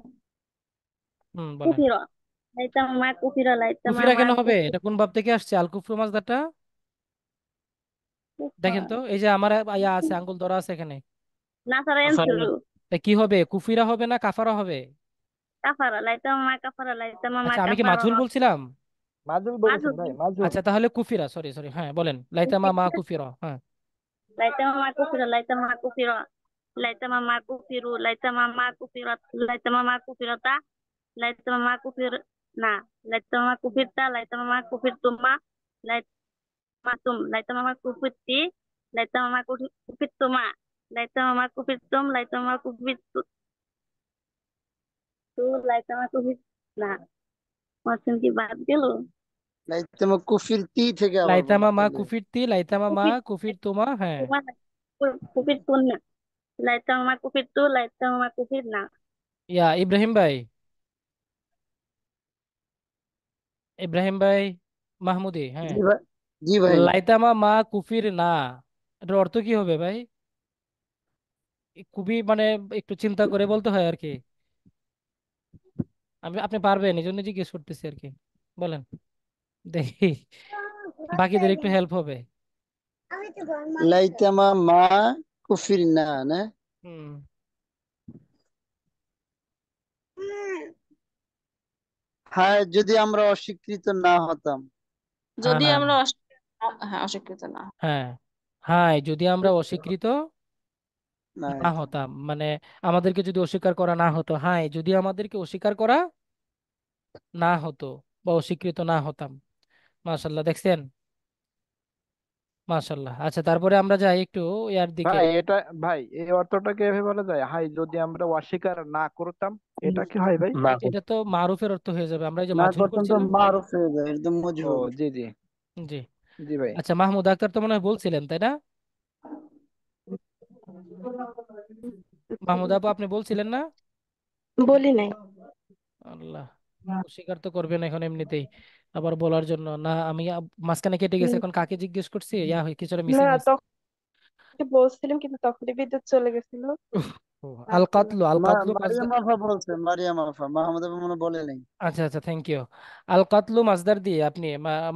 বলেন। কুফিরা, লাইতা মামাক কুফিরা, লাইতা কুফিরা কেন মামাক হবে? এটা কোন বাব থেকে আসছে আল কুফরু মাজদারটা? দেখেন তো, এই যে আমার ইয়া আছে, আঙ্গুল ধরা আছে এখানে। নাসারা কাফারা। এনসিরু, তা কি হবে? কুফিরা হবে না কাফারা হবে? কাফারা, লাইতা মামাক কাফারা, লাইতা মামাক আচ্ছা আমি কি কাফারা, মাজহুল বলছিলাম? মাজুল বলেছেন মাজুদ, ভাই, মাজুল। আচ্ছা তাহলে কুফিরা, সরি সরি, হ্যাঁ বলেন লাইতামা মা কুফিরা। হ্যাঁ। লাইতা মামাক কুফিরা, লাইতা মামাক কুফিরা, লাইতা মামাক কুফিরু, লাইতা মামাক কুফিরা, লাইতা মামাক কুফিরাতা, লাইতা মামাক কুফির না, লাইতা মামাক কুফিরতা, লাইতা মামাক কুফিরতুমা, লাইতা মাতুম, লাইতা মামাক কুফিরতি, লাইতা মামাক কুফিরতুমা, লাইতা মামাক কুফিরতুম, লাইতা মামাক কুফিরতু, লাইতা মামাক কুফির না, মাসুম কি বাদ গেল? লাইতেমা কুফির তি থেকে আবার লাইতামা মা তাহলে কুফিরতি, লাইতামা মা কুফির কুফির তোমা। হ্যাঁ। তোমার কুফিরতুন না, লাইতা মামাক কুফিরতু, লাইতা মামাক কুফির না। ইয়া ইব্রাহিম ভাই, ইব্রাহিম ভাই মাহমুদি। হ্যাঁ। জি ভাই, জি ভাই। লাইতামা মা কুফির না, এটার অর্থ কি হবে ভাই? খুবই মানে একটু চিন্তা করে বলতে হয় আর কি। আপনি পারবেন এই জন্য জিজ্ঞেস করতেছি আর কি। বলেন দেখি, বাকিদের একটু হেল্প হবে। লাইতেমা মা কুফির না না, হুম। হ্যাঁ যদি আমরা অস্বীকৃত না হতাম। হ্যাঁ যদি হ্যাঁ আমরা হ্যাঁ অস্বীকৃত না। হ্যাঁ হ্যাঁ, যদি আমরা অস্বীকৃত না না হতাম, মানে আমাদেরকে যদি অস্বীকার করা না হতো। হ্যাঁ, যদি আমাদেরকে অস্বীকার করা না হতো বা অস্বীকৃত না হতাম। মাশাল্লাহ, দেখছেন? মাশাল্লাহ। আচ্ছা তারপরে আমরা যাই একটু ইয়ার দিকে। ভাই এটা, ভাই এই অর্থটাকে এভাবে বলা যায়, হাই যদি আমরা অস্বীকার না করতাম, এটা কি হয় ভাই? না এটা তো মারুফের অর্থ হয়ে যাবে, আমরা এই যে না মাজহুল করতাম তো করছিলাম। মারুফ হয়ে যায়, একদম ও মজহুর। জি জি, জি। জি ভাই। আচ্ছা মাহমুদ আক্তার তো মনে হয় বলছিলেন, তাই না? মাহমুদ আপু আপনি বলছিলেন না? বলি নাই। আল্লাহ, অস্বীকার তো করবেন এখন এমনিতেই, আবার বলার জন্য না। আমি মাঝখানে কেটে গেছে, এখন কাকে জিজ্ঞেস করছি, ইয়া কিছুটা না মিসিং হয়েছে। তখন বলছিলাম কিন্তু তখনই বিদ্যুৎ চলে গেছিল। উফ, আর আল বললাম কাতলু, আল কাতলু মারিয়াম আফা বলছে, মারিয়াম আফা, মাহমুদ আফা মনে বলে নাই। আচ্ছা আচ্ছা, থ্যাংক ইউ। আল কাতলু মাজদার দিয়ে আপনি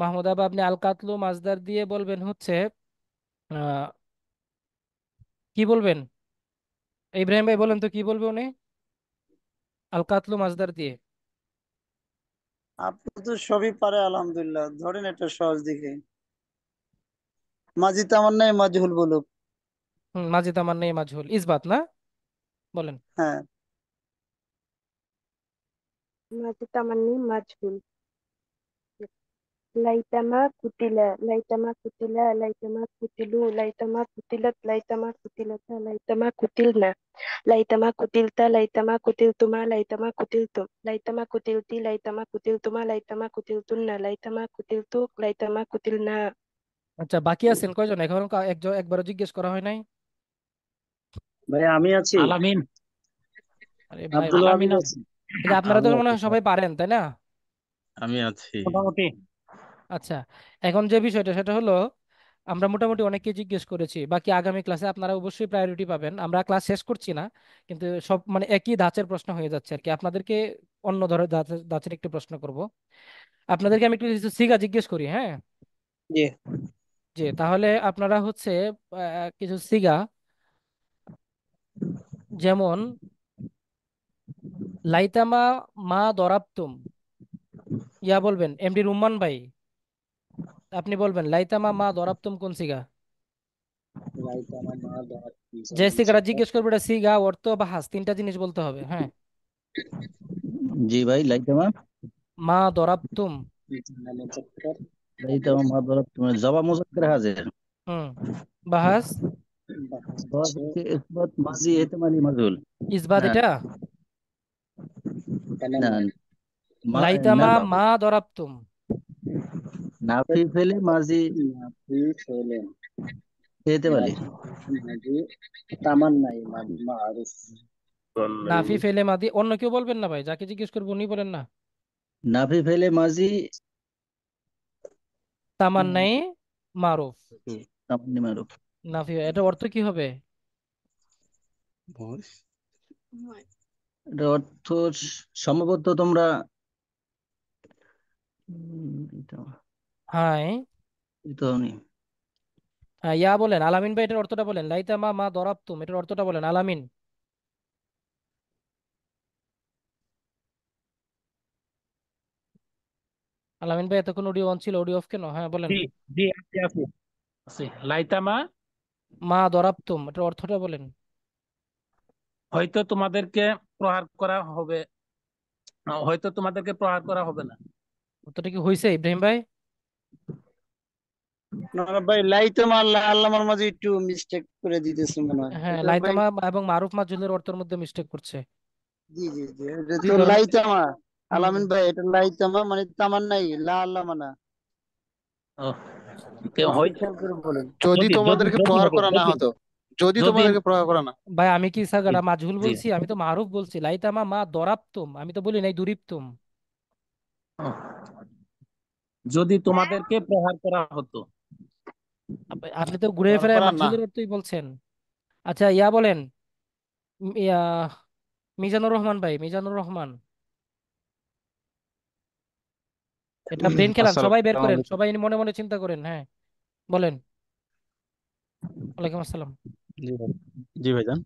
মাহমুদ আবা, আপনি আল কাতলু মাজদার দিয়ে বলবেন হচ্ছে আহ, কি বলবেন? ইব্রাহিম ভাই বলেন তো কি বলবে উনি আল কাতলু মাজদার দিয়ে? আপনি তো সবই পারে আলহামদুলিল্লাহ, ধরেন একটা সহজ দিকে। মাজি তামান্নাই মাজহুল বলুক। মাঝে তামান নেই মাজহুল ইসবাত না, বলেন। হ্যাঁ, মাঝে তামান্নি মাজহুল। লাইতামা কুতিলা, লাইতামা কুতিলা, লাইতামা কুতিলু, লাইতামা কুতিলাত, লাইতামা কুতিলাতা, লাইতামা কুতিলনা, লাইতামা কুতিলতা, লাইতামা কুতিলতুমা, লাইতামা কুতিলতুম, লাইতামা কুতিলতি, লাইতামা কুতিলতুমা, লাইতামা কুতিলতুন্না, লাইতামা কুতিলতু, লাইতামা কুতিলনা। আচ্ছা, বাকি আছেন কয়জন? এখন একবারও জিজ্ঞেস করা হয় নাই। ভাই আমি আছি। আলামিন। আরে ভাই, আব্দুল আলামিন ওয়াহিদ আছে। আছি। এই যে আপনারা তো আমি মনে আছি হয় স্যার, সবাই পারেন, তাই না? আমি আছি। মোটামুটি। আচ্ছা, এখন যে বিষয়টা সেটা হলো আমরা মোটামুটি অনেককে জিজ্ঞেস করেছি, বাকি আগামী ক্লাসে আপনারা অবশ্যই প্রায়োরিটি পাবেন। আমরা ক্লাস শেষ করছি না, কিন্তু সব মানে একই ধাঁচের প্রশ্ন হয়ে যাচ্ছে আর কি। আপনাদেরকে অন্য ধরনের ধাঁচের একটু প্রশ্ন করব। আপনাদেরকে আমি একটু কিছু সিগা জিজ্ঞেস করি, হ্যাঁ? জি। জি, তাহলে আপনারা হচ্ছে কিছু সিগা, যেমন লাইতামা মা দরাবতুম, ইয়া বলবেন এমডি রুম্মান ভাই, আপনি বলবেন লাইতামা মা দরাবতুম কোন সিগা? লাইতামা মা দরাত যে সিগাটা সেটা জিজ্ঞেস করবে এটা সিগা, অর্থ বা হাস, তিনটা জিনিস বলতে হবে, হ্যাঁ? জি ভাই, লাইতামা, মা দরাবতুম। মুজাক্কার লাইতামা মা দরাত, তোমার জবা মুজাক্কার হাজির। হুম, বাহাস। বা বাস হচ্ছে হচ্ছে ইসবাত মাজি এহতেমালি মাজহুল। ইসবাত না এটা। এখানে না, মা, না লাইতামা না, মা দরাবতুম। নাফি ফেলে মাজি নাফি ফেলেন এহতেমালি। মাঝি তামান্নাই মারুফ নাফি ফেলে মাদি, অন্য কেউ বলবেন না ভাই, যাকে জিজ্ঞেস করবো উনি বলেন না। নাফি ফেলে মাজি তামান্নাই মারুফ। তামান্নি মারুফ। নাফি, এটা অর্থ কি হবে? এটা অর্থ সম্ভবত তোমরা এটা হাই, এটা নেই। ইয়া বলেন আলামিন ভাই, এটার অর্থটা বলেন। লাইতামা মা দরাবতুম, এটার অর্থটা বলেন আলামিন। আলামিন ভাই, এতক্ষণ অডিও অন ছিল, অডিও অফ কেন? হ্যাঁ বলেন। জি জি, আছে আছে আছে। লাইতামা, মা দরাবতুম, এটার অর্থটা বলেন। হয়তো তোমাদেরকে প্রহার করা হবে, হয়তো তোমাদেরকে প্রহার করা হবে না। অর্থটা কি হয়েছে ইব্রাহিম ভাই? না ভাই, লাইতামা আল্লাহ আল্লামার মাঝে একটু মিস্টেক করে দিতেছে মনে হয় হ্যাঁ, এটা ভাই। লাইতামা এবং মারুফ মাজহুলের অর্থের মধ্যে মিস্টেক করছে। জি জি জি, এটা দুই তো ধরনের। লাইতামা। হুম। আলামিন ভাই, এটা লাইতামা মানে তামান্নাই, লা আল্লাহ মানা। ও, হয়। খেয়াল করে বলেন। যদি যদি যদি তোমাদেরকে যদি প্রহার হবে, করা না যদি হতো, যদি যদি তোমাদেরকে প্রহার করা না। ভাই আমি কি সাগারা মাজহুল জি বলছি? আমি তো মারুফ বলছি। লাইতামা মা দরাবতুম, আমি তো বলি নাই দুরিবতুম। ও, যদি তোমাদেরকে প্রহার করা হতো। আপনি তো ঘুরে প্রহার ফিরে করা না। মাজহুলের অর্থই বলছেন। আচ্ছা, ইয়া বলেন, ইয়া মিজানুর রহমান ভাই, মিজানুর রহমান, এটা ব্রেন খেলান, সবাই বের আসসালামু করেন, আলাইকুম। সবাই মনে মনে চিন্তা করেন, হ্যাঁ বলেন। ওয়ালাইকুম আসসালাম। জি ভাই, জি ভাইজান।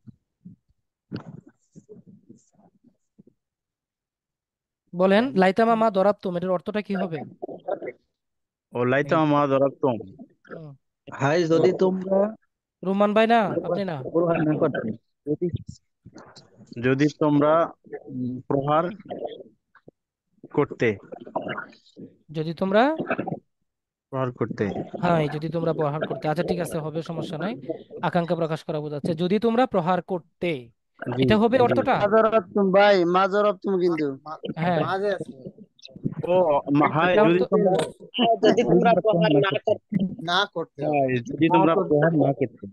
বলেন লাইতামা মা দরাবতুম, এটার অর্থটা কি হবে? ও লাইতামা মা দরাতুম, হুম, হাই যদি তোমরা রুমান ভাই না, আপনি না। প্রহার না করতে, যদি যদি তোমরা প্রহার করতে, যদি তোমরা, প্রহার করতে। হ্যাঁ যদি তোমরা প্রহার করতে, আচ্ছা ঠিক আছে, হবে, সমস্যা নাই। আকাঙ্ক্ষা প্রকাশ করা বোঝাচ্ছে, যদি তোমরা প্রহার করতে, জি এটা হবে জি। অর্থটা। মাজরাতুম ভাই, মাজরাতুম কিন্তু হ্যাঁ, মাঝে আছে। ও হাই এটা অর্থ। যদি তোমরা, যদি যদি তোমরা তোমরা প্রহার প্রহার না না করতে, করো। না করতে হবে। হাই যদি না তোমরা করতে। প্রহার না করতে।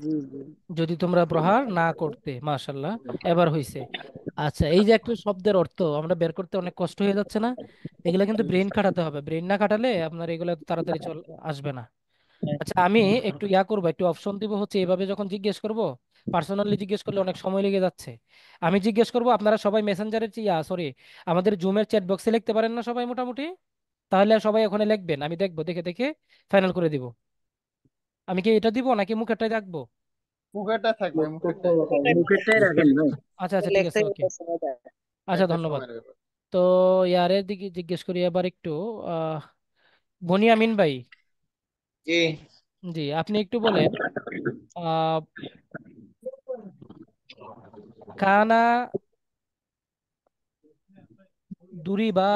জি জি। যদি তোমরা প্রহার না করতে, মাশাল্লাহ, এবার হইছে। আচ্ছা, এই যে একটু শব্দের অর্থ আমরা বের করতে অনেক কষ্ট হয়ে যাচ্ছে না? এগুলা কিন্তু ব্রেন খাটাতে হবে, ব্রেন না খাটালে আপনার এগুলো তাড়াতাড়ি আসবে না। আচ্ছা, আমি একটু ইয়া করবো, একটু অপশন দিব হচ্ছে এভাবে যখন জিজ্ঞেস করব, পার্সোনালি জিজ্ঞেস করলে অনেক সময় লেগে যাচ্ছে। আমি জিজ্ঞেস করব, আপনারা সবাই মেসেঞ্জারের সরি আমাদের জুমের চ্যাট বক্সে লিখতে পারেন না সবাই মোটামুটি? তাহলে সবাই ওখানে লিখবেন, আমি দেখবো, দেখে দেখে ফাইনাল করে দিব। আমি কি এটা দিব নাকি মুখেরটাই রাখবো? মুখেরটা থাকবে, মুখেরটা। মুখেরটাই রাখেন ভাই, আচ্ছা আচ্ছা, ঠিক লেখতে আছে, ওকে। একটু সময় দেয়। আচ্ছা, একটা ধন্যবাদ। সময়ের ব্যাপার। তো ইয়ারের দিকে জিজ্ঞেস করি এবার একটু। আহ বনিয়ামিন ভাই, জি জি আপনি একটু বলেন, আহ কানা দুরি বা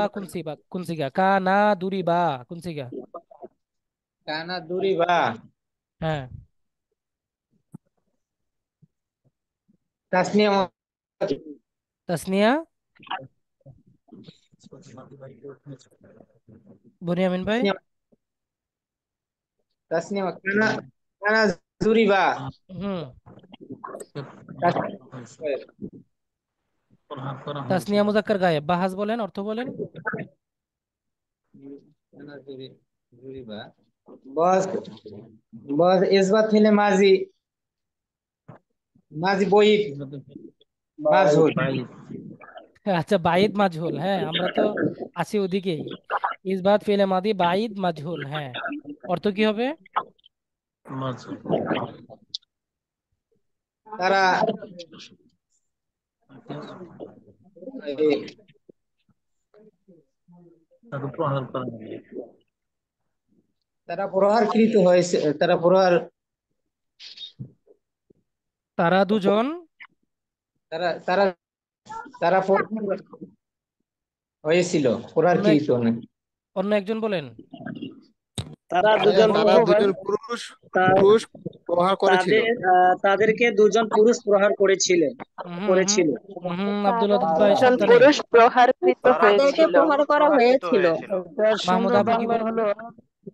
কুনসিগা, কানা দুরি বা কুনসিগা। কানা দূরি বা হ্যাঁ, তাসনিয়া তাসনিয়া বনিয়ামিন ভাই। তাসনিয়া কানা কানা দূরি বা হুম, কানা তাসনিয়া মুজাক্কার গায়েব, বাহাস বলেন, অর্থ বলেন। দূরি বা বস বস ইসবাত হলে মাজি মাজি বই মাজহুল। আচ্ছা, বাইদ মাজহুল, হ্যাঁ আমরা তো আছি ওদিকেই। ইসবাত ফিলে মাদি বাইদ মাজহুল, হ্যাঁ। অর্থ কি হবে? তারা তারা প্রহারকৃত হয়েছে, তারা প্রহার তারা দুজন তারা তারা তারা প্রহার হয়েছিল, অন্য প্রহারকৃত না। অন্য একজন বলেন। তারা ভাইয়া, দুজন তারা দুজন পুরুষ পুরুষ প্রহার করেছিল। তাদেরকে দুজন পুরুষ প্রহার করেছিলেন করেছিল। আব্দুল তারা ওয়াদুদ ভাই, দুজন সাবধানে। পুরুষ প্রহারকৃত তাদেরকে হয়েছিল। প্রহার করা হয়েছিল। তার মাহমুদ সুন্দর আপু কি বাংলা বলেন? হলো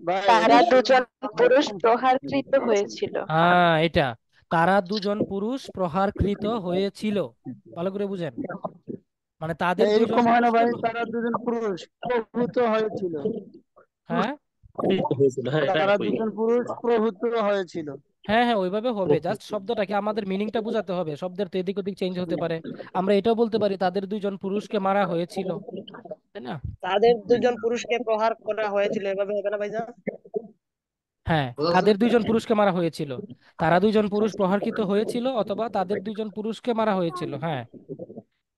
ভাই, তারা দুজন পুরুষ প্রহারকৃত হয়েছিল। হ্যাঁ, এটা তারা দুজন পুরুষ প্রহারকৃত হয়েছিল, ভালো করে বুঝেন। মানে তাদের দুজন এরকম হয় না পুরুষকে ভাই, তারা দুজন পুরুষ প্রভূত হয়েছিল। হ্যাঁ তারা দুজন পুরুষ প্রভূত হয়েছিল। হ্যাঁ হ্যাঁ, ওইভাবে হবে। জাস্ট শব্দটাকে আমাদের মিনিংটা বোঝাতে হবে, শব্দের তো এদিক ওদিক চেঞ্জ হতে পারে। আমরা এটাও বলতে পারি তাদের দুইজন পুরুষকে মারা হয়েছিল, তাই না? তাদের দুজন পুরুষকে প্রহার করা হয়েছিল, এভাবে হবে না ভাইজান? হ্যাঁ, তাদের দুইজন পুরুষকে মারা হয়েছিল, তারা দুইজন পুরুষ প্রহারকৃত হয়েছিল, অথবা তাদের দুইজন পুরুষকে মারা হয়েছিল, হ্যাঁ,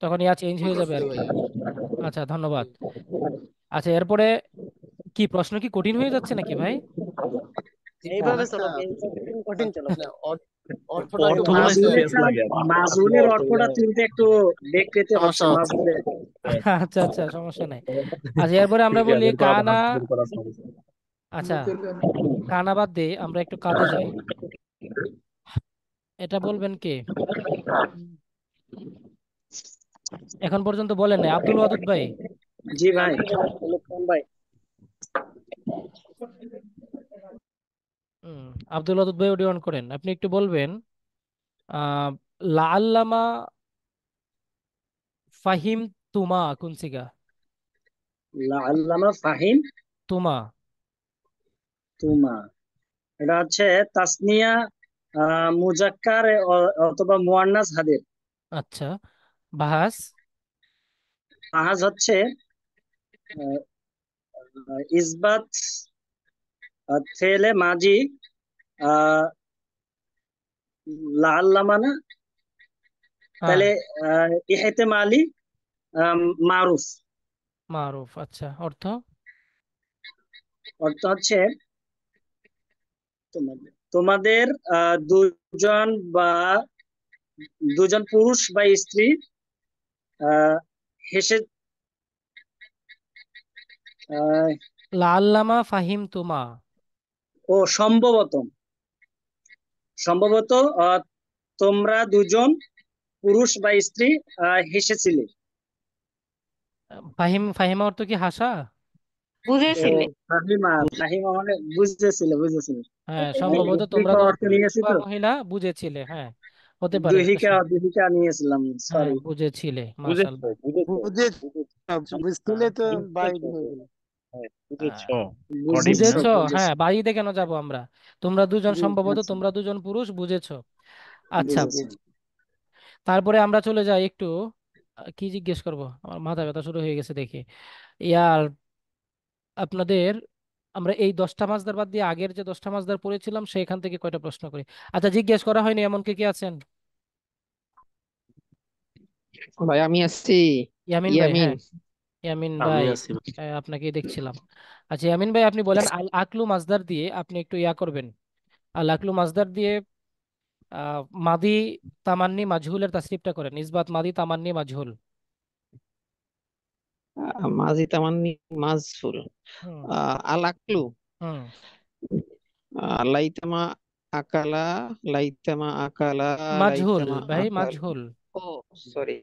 তখন ইয়া চেঞ্জ হয়ে যাবে আর কি। আচ্ছা, ধন্যবাদ। আচ্ছা, এরপরে কি প্রশ্ন কি কঠিন হয়ে যাচ্ছে নাকি ভাই? এইভাবে আচ্ছা, চলো, কঠিন চলো। মানে অর্থটা একটু অর্থগুলো ভাঁজ হয়ে স্পেস গেছে। লাগে আর কি। মাজহুলের অর্থটা চিনতে একটু বেগ পেতে হচ্ছে সমস্যা হচ্ছে। মাজহুলের। আচ্ছা আচ্ছা, সমস্যা নাই। আচ্ছা, এরপরে আমরা ঠিক বলি আছে, এরপর আবার কানা। বের করা সমস্যা। আচ্ছা, কানা বাদ দিয়ে আমরা একটু কাজে যাই। এটা বলবেন কে? এখন পর্যন্ত বলেন নাই আব্দুল ওয়াদুদ ভাই। জি ভাই, ভাই আব্দুল ওয়াদুদ ভাই, অডিও অন করেন। আপনি একটু বলবেন লাআল্লামা ফাহিম তুমা কুনসিগা। লাআল্লামা ফাহিম তুমা তুমা, এটা হচ্ছে তাসনিয়া মুজাক্কার অথবা মুয়ান্নাস হাদের। আচ্ছা, বাহাস আহাজ হচ্ছে ইসবাত ফেলে মাজি লাআল্লামা না, তাহলে ইহতিমালি মারুফ। মারুফ, আচ্ছা, অর্থ অর্থ হচ্ছে তোমাদের দুজন বা দুজন পুরুষ বা স্ত্রী হেসে লাআল্লামা ফাহিম তুমা। ও সম্ভবত সম্ভবত তোমরা দুজন পুরুষ বা স্ত্রী হেসেছিলে। ফাহিমা অর্থ কি হাসা? বুঝেছিলে। ফাহিমা ফাহিমা মানে বুঝেছিলে, বুঝেছিলে। হ্যাঁ, সম্ভবত তোমরা দুজন অর্থ পুরুষ নিয়েছি বা তো, মহিলা বুঝেছিলে, হ্যাঁ, হতে পারে। দুহিকা দুহিকা নিয়েছিলাম, হ্যাঁ, সরি। বুঝেছিলে, মাশাআল্লাহ। বুঝেছিলে তো বাইরে হয়ে গেল। বুঝেছো? বুঝেছো? কঠিন না? হ্যাঁ, বাড়িতে কেন যাব আমরা? তোমরা দুজন সম্ভবত তোমরা দুজন পুরুষ, বুঝেছো? আচ্ছা, তারপরে আমরা চলে যাই একটু কি জিজ্ঞেস করব, আমার মাথা ব্যথা শুরু হয়ে গেছে দেখি। ইয়ার আপনাদের আমরা এই 10টা মাসদার বাদ দিয়ে আগের যে 10টা মাসদার পড়েছিলাম সেখান থেকে কয়টা প্রশ্ন করি? আচ্ছা, জিজ্ঞেস করা হয়নি এমন কে কে আছেন? ভাই আমি আছি। ইয়ামিন ভাই, ইয়ামিন। হ্যাঁ ইয়ামিন ভাই, আপনাকেই দেখছিলাম। আচ্ছা ইয়ামিন ভাই, আপনি বলেন আল আকলু মাসদার দিয়ে আপনি একটু ইয়া করবেন। আল আকলু মাসদার দিয়ে মাদি তামান্নি মাজহুলের তাসরিফটা করেন, ইসবাত মাদি তামান্নি মাজহুল। মাজি তামান্নি মাজহুল। হুম আল আকলু। হুম লাইতামা আকালা, লাইতামা আকালা, মাজহুল লাইতামা ভাই, আকাল। মাজহুল। ও সরি,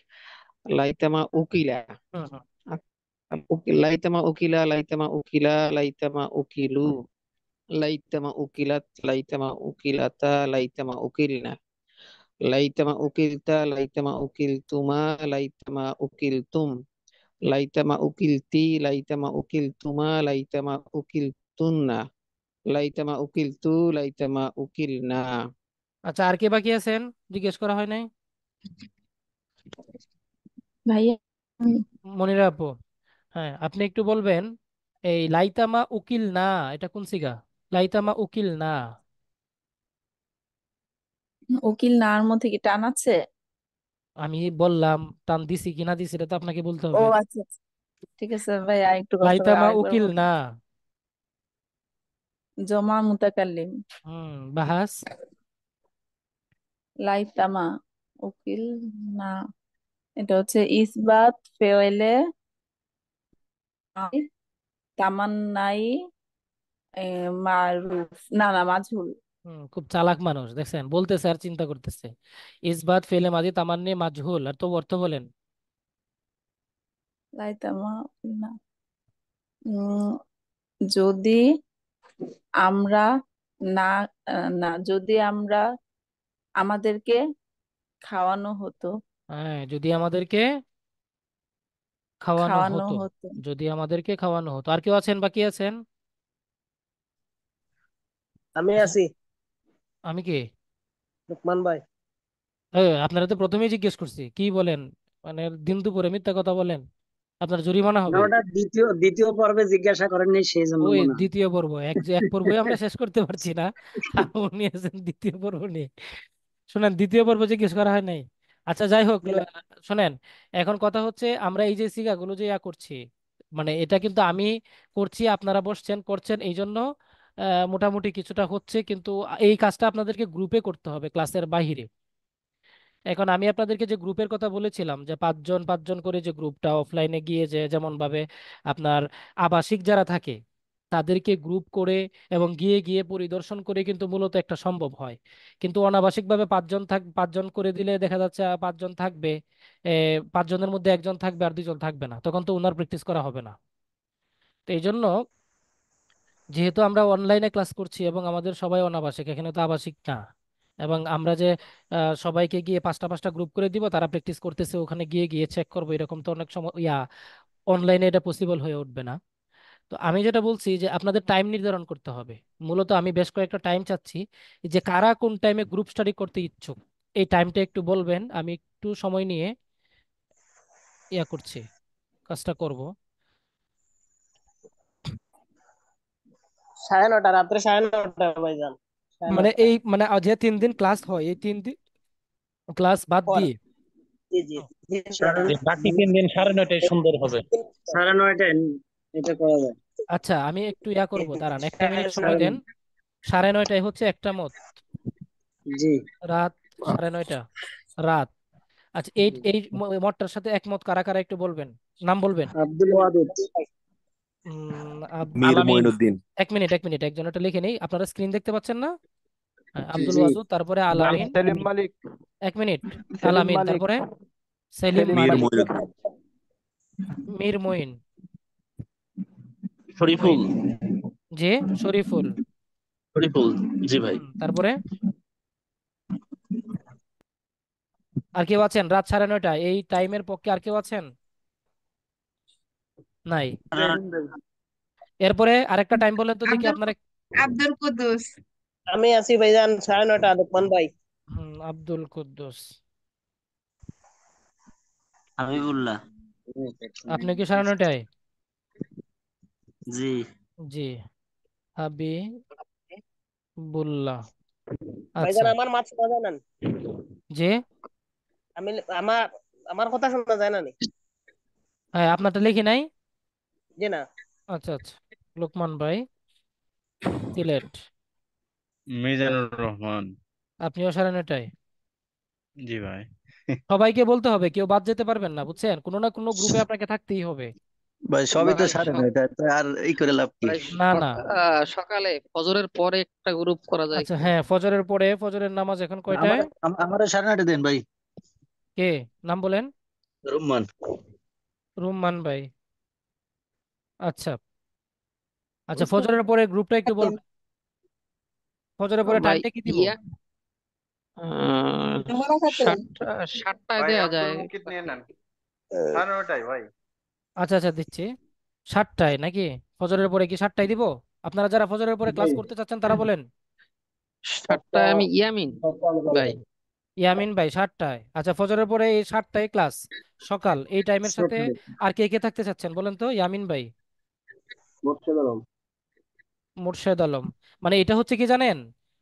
লাইতামা উকিলা। হুম হুম লাইতামা উকিলা, লাইতামা উকিলা, লাইতামা উকিলু, লাইতামা উকিলাত, লাইতামা উকিলাতা, লাইতামা উকিলনা, লাইতামা উকিলতা, লাইতামা উকিলতুমা, লাইতামা উকিলতুম, লাইতামা উকিলতি, লাইতামা উকিলতুমা, লাইতামা উকিলতুন্না, লাইতামা উকিলতু, লাইতামা উকিলনা। আচ্ছা, আর কে বাকি আছেন জিজ্ঞেস করা হয় নাই? ভাইয়া মনিরা আপু, হ্যাঁ আপনি একটু বলবেন এই লাইতামা উকিল না এটা কোন সিগা? লাইতামা উকিল না। উকিল নার মধ্যে কি টান আছে? আমি বললাম টান দিছি কিনা দিছি এটা তো আপনাকে বলতে ও হবে। আচ্ছা আচ্ছা। ঠিক আছে ভাই, আরেকটু কষ্ট করে লাইতামা আরেকবার উকিল বলুন। না। জমা মুতাকাল্লিম। বাহাস। লাইতামা উকিল না, এটা হচ্ছে ইসবাত ফেওয়াইলে তামান্নাই মারুফ, না না মাজহুল। খুব চালাক মানুষ দেখছেন, বলতেছে আর চিন্তা করতেছে। ইসবাত ফেলে মাজি তামান্নে মাজহুল, আর তো অর্থ বলেন। লাইতামা উকিল না, উম, যদি আমরা না না যদি আমরা আমাদেরকে খাওয়ানো হতো, হ্যাঁ, যদি আমাদেরকে খাওয়ানো খাওয়ানো হতো। হতো। যদি আমাদেরকে খাওয়ানো হতো। আর কেউ আছেন বাকি আছেন? আমি আচ্ছা, আছি, আমি কি? লুকমান ভাই। আপনারা তো প্রথমেই জিজ্ঞেস করছি কি বলেন, মানে দিন দুপুরে মিথ্যা কথা বলেন, আপনার জরিমানা না হবে। ওটা দ্বিতীয় দ্বিতীয় পর্বে জিজ্ঞাসা করেননি সেই জন্য ওই মনে হয়। দ্বিতীয় পর্ব, এক পর্বই আমরা শেষ করতে পারছি না, আর উনি আছেন দ্বিতীয় পর্ব নিয়ে। শোনেন, দ্বিতীয় পর্ব জিজ্ঞেস করা হয় নাই। আচ্ছা যাই হোক, শোনেন, এখন কথা হচ্ছে আমরা এই যে সিগাগুলো যে করছি, মানে এটা কিন্তু আমি করছি, আপনারা বসছেন করছেন, এই জন্য মোটামুটি কিছুটা হচ্ছে, কিন্তু এই কাজটা আপনাদেরকে গ্রুপে করতে হবে ক্লাসের বাইরে। এখন আমি আপনাদেরকে যে গ্রুপের কথা বলেছিলাম, যে পাঁচজন পাঁচজন করে যে গ্রুপটা অফলাইনে গিয়ে যে যেমন ভাবে আপনার আবাসিক যারা থাকে তাদেরকে গ্রুপ করে এবং গিয়ে গিয়ে পরিদর্শন করে কিন্তু মূলত একটা সম্ভব হয়। কিন্তু অনাবাসিকভাবে পাঁচজন করে দিলে দেখা যাচ্ছে পাঁচজন থাকবে, পাঁচজনের মধ্যে একজন থাকবে আর দুজন থাকবে না, তখন তো ওনার প্র্যাকটিস করা হবে না। তো এই জন্য যেহেতু আমরা অনলাইনে ক্লাস করছি এবং আমাদের সবাই অনাবাসিক, এখানে তো আবাসিক না, এবং আমরা যে সবাইকে গিয়ে পাঁচটা পাঁচটা গ্রুপ করে দিব তারা প্র্যাকটিস করতেছে, ওখানে গিয়ে গিয়ে চেক করবো, এরকম তো অনেক সময় অনলাইনে এটা পসিবল হয়ে উঠবে না। তো আমি যেটা বলছি যে আপনাদের টাইম নির্ধারণ করতে হবে। মূলত আমি বেশ কয়েকটা টাইম চাচ্ছি, যে কারা কোন টাইমে গ্রুপ স্টাডি করতে ইচ্ছুক এই টাইমটা একটু বলবেন, আমি একটু সময় নিয়ে করছি, কাজটা করব। 9:30, রাত্রে 9:30 ভাইজান, মানে 9:30 এই মানে যে 3 দিন ক্লাস হয় এই 3 দিন ক্লাস বাদ পর। দিয়ে। জি জি জি, বাকি 3 দিন 9:30টায় সুন্দর হবে। 9:30 এটা করা যায়। আচ্ছা, আমি একটু করব, দাঁড়ান একটা মিনিট সময় দেন। 9:30 হচ্ছে একটা মত, জি রাত 9:30 রাত। আচ্ছা, এই এই মতটার সাথে একমত কারা কারা একটু বলবেন, নাম বলবেন। আব্দুল ওয়াদুদ। মীর আলামিন। মঈনুদ্দিন। এক মিনিট একজন একটা লিখে নেই, আপনারা স্ক্রিন দেখতে পাচ্ছেন না? হ্যাঁ, জি আব্দুল জি ওয়াদুদ, তারপরে আলামিন। সেলিম মালিক। এক মিনিট, সেলিম আলামিন, মালিক। তারপরে সেলিম সেলিম মীর মালিক, মালিক। মঈনুদ্দিন। মীর মঈন, শরীফুল। মঈন, জি, শরীফুল, শরীফুল, জি ভাই। তারপরে আর কেউ আছেন? রাত 9:30 এই টাইমের পক্ষে আর কেউ আছেন? নাই। এরপরে আরেকটা টাইম বলেন তো দেখি আব্দুল আপনারা। আব্দুল কুদ্দুস। আমি আছি ভাইজান 9:30 লোকমান ভাই। আব্দুল কুদ্দুস। হাবিবুল্লাহ। আপনি কি 9:30? জি। জি, হাবিবুল্লাহ। ভাইজান আচ্ছা, আমার মাছ শোনা যায় না? জি আমি আমার আমার কথা শোনা যায় না নি? হ্যাঁ, আপনারটা লিখি নাই। জি না। আচ্ছা আচ্ছা, লোকমান ভাই, সিলেট। মিজানুর রহমান। আপনিও 9:30? জি ভাই। সবাইকে বলতে হবে, কেউ বাদ যেতে পারবেন না, বুঝছেন? কোনো না কোনো গ্রুপে আপনাকে থাকতেই হবে। ভাই সবই তো ভাই 9:30, তো আর এই করে লাভ কি? ভাই না না, সকালে ফজরের পরে একটা গ্রুপ করা যায় আচ্ছা কিনা? হ্যাঁ, ফজরের পরে, ফজরের নামাজ এখন আমার কয়টায়? আমারে 9:30 দেন ভাই। কে নাম বলেন? রুম্মান। রুম্মান ভাই। আচ্ছা আচ্ছা, ফজরের পরে গ্রুপটা একটু বলবেন। ফজরের পরে ভাই টাইমটা কি দিব? ইয়া আহ, সাতটায় ভাই দেয়া আব্দুল যায়। মুকিত নিয়ে নেন 9:30 ভাই। আচ্ছা আচ্ছা, দিচ্ছি। 7টায় নাকি? ফজরের পরে কি 7টায় দিব? আপনারা যারা ফজরের পরে ক্লাস করতে চাচ্ছেন তারা বলেন। 7টায় আমি ইয়ামিন ভাই। ইয়ামিন ভাই 7টায়। আচ্ছা, ফজরের পরে এই 7টায় ক্লাস, সকাল এই টাইমের সাথে আর কে কে থাকতে চাচ্ছেন বলেন তো? ইয়ামিন ভাই, মুর্শেদ আলম। মানে এটা হচ্ছে কি জানেন,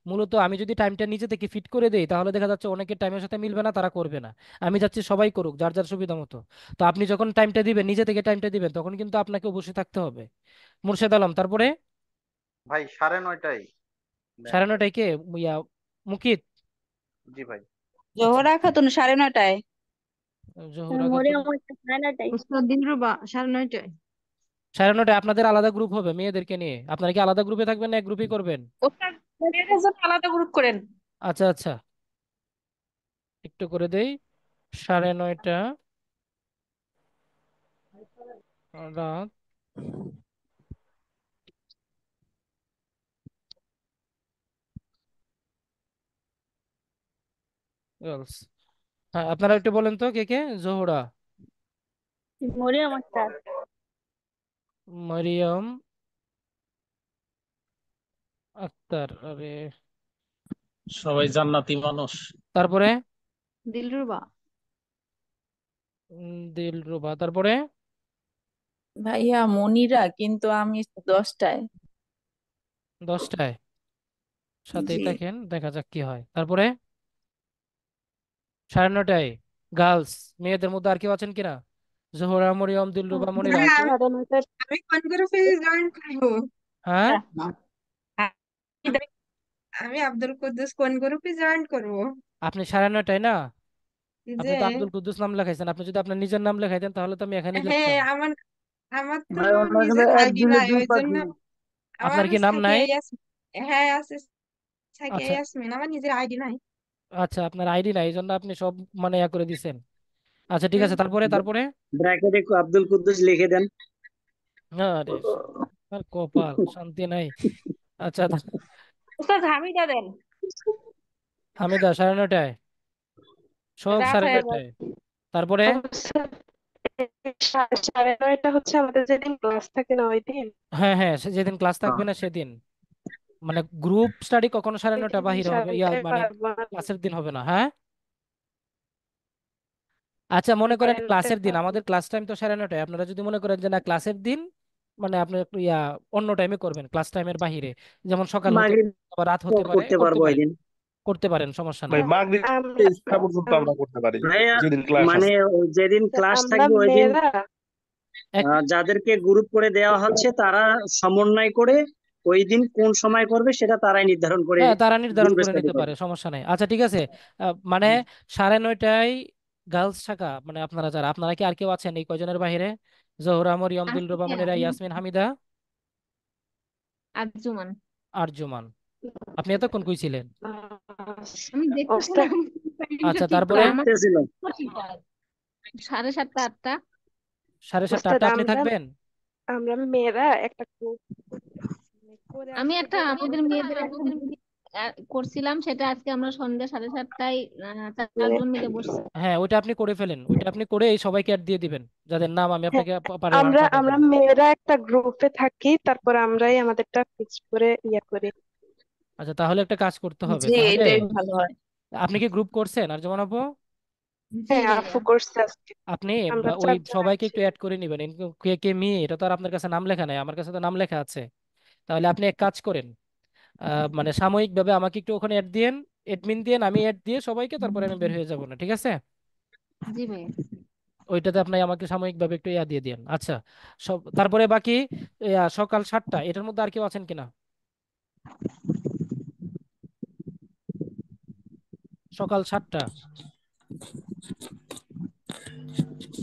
মূলত আমি যদি টাইমটা নিজে থেকে ফিট করে দেই তাহলে দেখা যাচ্ছে অনেকের টাইমের সাথে মিলবে না, তারা করবে না। আমি চাচ্ছি সবাই করুক যার যার সুবিধা মতো। তো আপনি যখন টাইমটা দিবেন, নিজে থেকে টাইমটা দিবেন, তখন কিন্তু আপনাকে অবশ্যই থাকতে হবে। মুর্শেদ আলম, তারপরে ভাই 9:30 দেন ভাই। 9:30 কে? ইয়া, মুকিত। জি ভাই। জোহরা খাতুন 9:30। জোহরা খাতুন মরিয়ম হচ্ছে 9:30। উস্তাদ দিলরুবা 9:30। 9:30 আপনাদের আলাদা গ্রুপ হবে মেয়েদেরকে নিয়ে। আপনারা কি আলাদা গ্রুপে থাকবেন না এক গ্রুপই করবেন? ওস্তাদ মেয়েদের জন্য আলাদা গ্রুপ করেন। আচ্ছা আচ্ছা, একটু করে দেই। 9:30 রাত গার্লস। হ্যাঁ, আপনারা একটু বলেন তো কে কে? জোহরা, মরিয়ম আক্তার, মারিয়াম আক্তার। আরে, সবাই জান্নাতি মানুষ। তারপরে দিলরুবা। দিলরুবা, তারপরে ভাইয়া মনিরা, কিন্তু আমি 10টায়। 10টায়? সাথেই জি। থাকেন, দেখা যাক কি হয়। তারপরে 9:30 গার্লস। মেয়েদের মধ্যে আর কেউ আছেন কিনা? জোহরা, মরিয়ম, দিলরুবা, মনিরা, আর ভাইয়া কেউ? 9:30। আমি কোন গ্রুপে জয়েন করবো? হ্যাঁ, আমি আব্দুল কুদ্দুস কোন গ্রুপে জয়েন করবো? আপনি 9:30 না? যে আপনি তো আব্দুল কুদ্দুস নাম লেখাইছেন। আপনি যদি আপনার নিজের নাম লেখাইতেন তাহলে তো আমি এখানে হ্যাঁ, লিখতাম। আমার আমার তো ভাই ওনার কিন্তু নিজের আইডি একদিনে নাই, ওই গ্রুপ জন্য আছে। আমার আপনার কি নাম নাই? সাকিয়া ইয়াসমিন। হ্যাঁ আছে, সাকিয়া আচ্ছা ইয়াসমিন, আমার নিজের আইডি নাই। আচ্ছা, আপনার আইডি নাই, এই জন্য আপনি সব মানে ইয়া করে দিছেন। আচ্ছা ঠিক আছে, তারপরে তারপরে ব্র্যাকেটে আব্দুল কুদ্দুস লিখে দেন। আরে, আর কপাল শান্তি নাই। আচ্ছা, ওস্তাদ হামিদা দেন। হামিদা 9:30, সব রাত হয়ে 9:30। তারপরে 9:30 হচ্ছে আমাদের যেদিন ক্লাস থাকে না ওই দিন। হ্যাঁ হ্যাঁ, যেদিন ক্লাস থাকবে না সেদিন। মানে গ্রুপ স্টাডি কখনো ওই 9:30 দিন বাহিরে হবে, ইয়া 9:30 মানে পারবো না। ক্লাসের দিন হবে না, হ্যাঁ। আচ্ছা, মনে করেন ক্লাসের দিন, আমাদের ক্লাস টাইম তো 9:30। আপনারা যদি মনে করেন যে না ক্লাসের দিন, মানে আপনি একটু ইয়া অন্য টাইমে করবেন, ক্লাস টাইমের বাহিরে, যেমন সকাল হতে মাগরিব পারে, আবার রাত হতে পারে, করতে করতে পারবো ওই পারেন, দিন। করতে পারেন, সমস্যা ভাই নাই। মাগরিব আমরা ইশা পর্যন্ত আমরা করতে পারি ভাইয়া যেদিন ক্লাস মানে আছে। ওই যেদিন ক্লাস আমরা থাকবে ওই দিন মেয়েরা এক যাদেরকে গ্রুপ করে দেওয়া হচ্ছে তারা সমন্বয় করে ওই দিন কোন সময় করবে সেটা তারাই নির্ধারণ করে হ্যাঁ, তারা নির্ধারণ গ্রুপ করে স্টাডি নিতে পারে, করবে। সমস্যা নাই। আচ্ছা ঠিক আছে, মানে 9:30 গার্লস শাখা, মানে আপনারা যারা, আপনারা কি আর কেউ আছেন এই কয়জনের বাহিরে? জোহরা, মরিয়ম, দিলরুবা, মনিরা, ইয়াসমিন, হামিদা, আরজুমান। আরজুমান। আপনি এতক্ষণ কই ছিলেন? আমি ওস্তাদ দেখতেছিলাম আচ্ছা, তারপরে দেখতেছিল। 7:30 8টা। 7:30 ওস্তাদ 8টা আপনি থাকবেন? আমরা মেয়েরা একটা গ্রুপ করে আমি আসছি একটা যে আমাদের মেয়েদের একটা করছিলাম, সেটা আজকে আমরা সন্ধ্যা 7:30টায় 4জন মিলে বসছি। হ্যাঁ, ওইটা আপনি করে ফেলেন, ওইটা আপনি করে এই সবাইকে অ্যাড দিয়ে দিবেন, যাদের নাম আমি হ্যাঁ, আপনাকে আমরা পাঠিয়ে আমরা দেবো। মেয়েরা একটা গ্রুপে থাকি, তারপর আমরাই আমাদেরটা ফিক্স করে ইয়ে করি। আচ্ছা, তাহলে একটা কাজ করতে হবে জি, তাহলে। এটাই ভালো হয়। আপনি কি গ্রুপ করছেন আর যেমন আপু? জি হ্যাঁ, ভাইয়া। আপু করছে আজকে। আপনি আমরা ওই 4 জন সবাইকে আছি। একটু অ্যাড করে নেবেন, কে কে মেয়ে এটা তো আর আপনার কাছে নাম লেখা নাই, আমার কাছে তো নাম লেখা আছে। তাহলে আপনি এক কাজ করেন, মানে সাময়িকভাবে আমাকে একটু ওখানে অ্যাড দিয়েন, এডমিন দিয়েন, আমি অ্যাড দিয়ে সবাইকে, তারপরে আমি বের হয়ে যাব না, ঠিক আছে? জি ভাইয়া। ওইটাতে আপনি আমাকে সাময়িকভাবে একটু ইয়া দিয়ে দিয়েন। আচ্ছা, সব তারপরে বাকি সকাল 7টা, এটার মধ্যে আর কেউ আছেন কিনা? সকাল 7টা,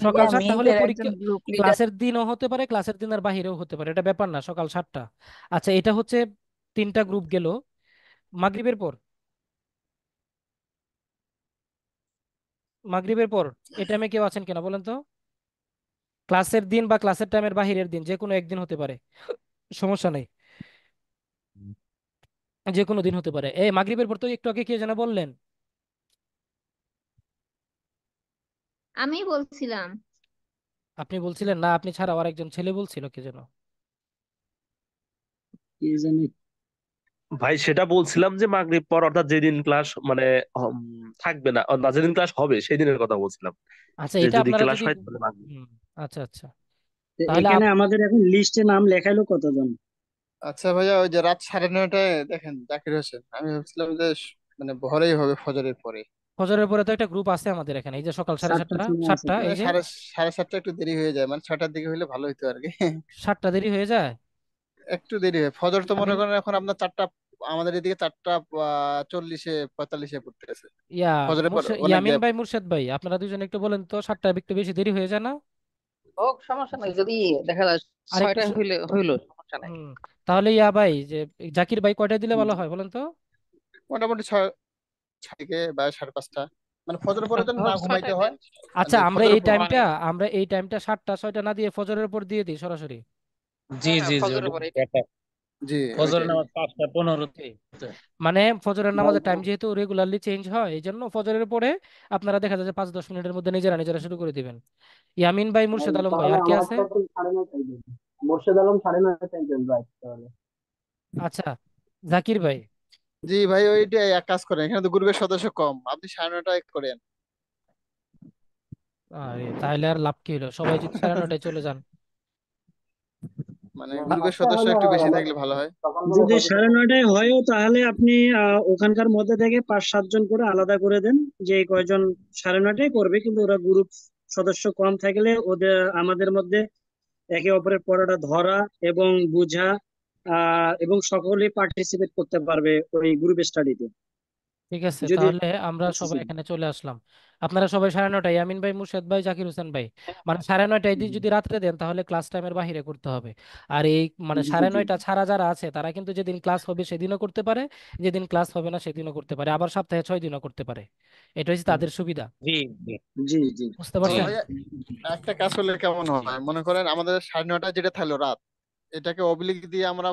সকাল ভাইয়া 7টা হলে মেয়েদের একজন পরীক্ষা গ্রুপ লিডার। ক্লাসের দিনও হতে পারে, ক্লাসের দিনের বাহিরেও হতে পারে, এটা ব্যাপার না, সকাল 7টা। আচ্ছা, এটা হচ্ছে 3টা গ্রুপ গেল। মাগরিবের পর, মাগরিবের পর এই টাইমে কেউ আছেন কিনা বলেন তো? ক্লাসের দিন বা ক্লাসের টাইমের বাহিরের দিন, যে কোনো একদিন হতে পারে, সমস্যা নেই, যে কোনো দিন হতে পারে। এই মাগরিবের পর তো একটু আগে কে যেন বললেন? আমি বলছিলাম। আপনি বলছিলেন না? আপনি ছাড়া আর একজন ছেলে বলছিল, কে যেন। কি জানি। ভাই সেটা বলছিলাম যে মাগরিব পর, অর্থাৎ যেদিন ক্লাস মানে থাকবে না, না যেদিন ক্লাস হবে সেই দিনের কথা বলছিলাম, আচ্ছা, যে এটা যদি আপনারা ক্লাস যদি হয় তাহলে মাগরিব। হুম, আচ্ছা আচ্ছা, তো তাহলে এখানে আমাদের এখন লিস্টে নাম লেখাইলো কতজন? আচ্ছা ভাইয়া, ওই যে রাত 9:30টায় দেখেন জাকির হোসেন, আমি ভাবছিলাম যে মানে ভোরেই হবে ফজরের পরে। ফজরের পরে তো একটা গ্রুপ আছে আমাদের এখানে, এই যে সকাল সাড়ে 7টার সাতটা সময় আছে 7টা, তো। এই যে সাড়ে সাড়ে 7টা একটু দেরি হয়ে যায়, মানে 6টার দিকে হলে ভালো হতো আর কি। 7টা দেরি হয়ে যায়। একটু দেরি হয়, ফজর তো আমি মনে করেন এখন আপনার 4টা, আমাদের এদিকে 4:40 45 পড়তেছে। ইয়া ফজরের পর অনেক ইয়ামিন গ্যাপ। ভাই, মুর্শেদ ভাই, আপনারা দুজন একটু বলেন তো, 7টা একটু বেশি দেরি হয়ে যায় না? হোক, সমস্যা নাই, যদি দেখা যায় আর একটু 6টায় হইলো সমস্যা নাই। হুম, তাহলে ইয়া ভাই, যে জাকির ভাই কয়টা দিলে ভালো হয় বলেন তো? মোটামুটি 6 থেকে বা 5:30, মানে ফজরের পরে যেন না হোক, ঘুমাইতে 6টায় হয়। দেন। আচ্ছা, যে আমরা ফজরের এই পর টাইমটা আমরা এই টাইমটা 7টা 6টা না দিয়ে ফজরের উপর দিয়ে দিই সরাসরি। জি হ্যাঁ, জি জি, ফজরের ওটা পরে এটাই। better। জি ফজর ওইটাই। নামাজ 5টা 15 মানে ফজরের নামাজের টাইম যেহেতু রেগুলারলি চেঞ্জ হয়, এই জন্য ফজরের পরে আপনারা দেখা যায় যে 5-10 মিনিটের মধ্যে নিজেরা নিজেরা শুরু করে দিবেন। ইয়ামিন ভাই, মুর্শেদ আলম ভাই, তাহলে আর কে আছে? আমারটা তো 9:30টায় দেন। মোর্শেদ আলম 9:30টায় দেন রাইট তাহলে। আচ্ছা, জাকির ভাই। জি ভাই, ওইটাই এক কাজ করেন, এখানে তো গ্রুপের সদস্য কম, আপনি 9:30টায় করেন। আরে তাহলে আর লাভ কি হলো, সবাই যদি 9:30টায় চলে যান। মানে গ্রুপের সদস্য একটু বেশি থাকলে ভালো হয়। যদি 9:30টায় হয়ও তাহলে আপনি ওখানকার মধ্যে থেকে 5-7 জন করে আলাদা করে দেন, যে এই কয়জন 9:30টায় করবে, কিন্তু ওরা গ্রুপ সদস্য কম থাকলে ওদের আমাদের মধ্যে একে অপরের পড়াটা ধরা এবং বোঝা এবং সকলেই পার্টিসিপেট করতে পারবে ওই গ্রুপ স্টাডিতে। ঠিক আছে, যদি তাহলে আমরা সবাই এখানে চলে আসলাম। আপনারা সবাই 9:30টায়, ইয়ামিন ভাই, মুর্শেদ ভাই, জাকির হোসেন ভাই, মানে 9:30টায় দিয়ে যদি রাত্রে দেন তাহলে ক্লাস টাইমের বাহিরে করতে হবে। আর এই মানে জি জি 9:30টা ছাড়া যারা আছে তারা কিন্তু যেদিন ক্লাস হবে সেদিনও করতে পারে, যেদিন ক্লাস হবে না সেদিনও করতে পারে, আবার সপ্তাহে 6 দিনও করতে পারে। এটা হচ্ছে তাদের সুবিধা, জি জি জি জি বুঝতে তো জি। পারছেন? ভাইয়া, একটা কাজ করলে কেমন হয়, মনে করেন আমাদের 9:30 যেটা থাকলো রাত, এটাকে অবলিক দিয়ে আমরা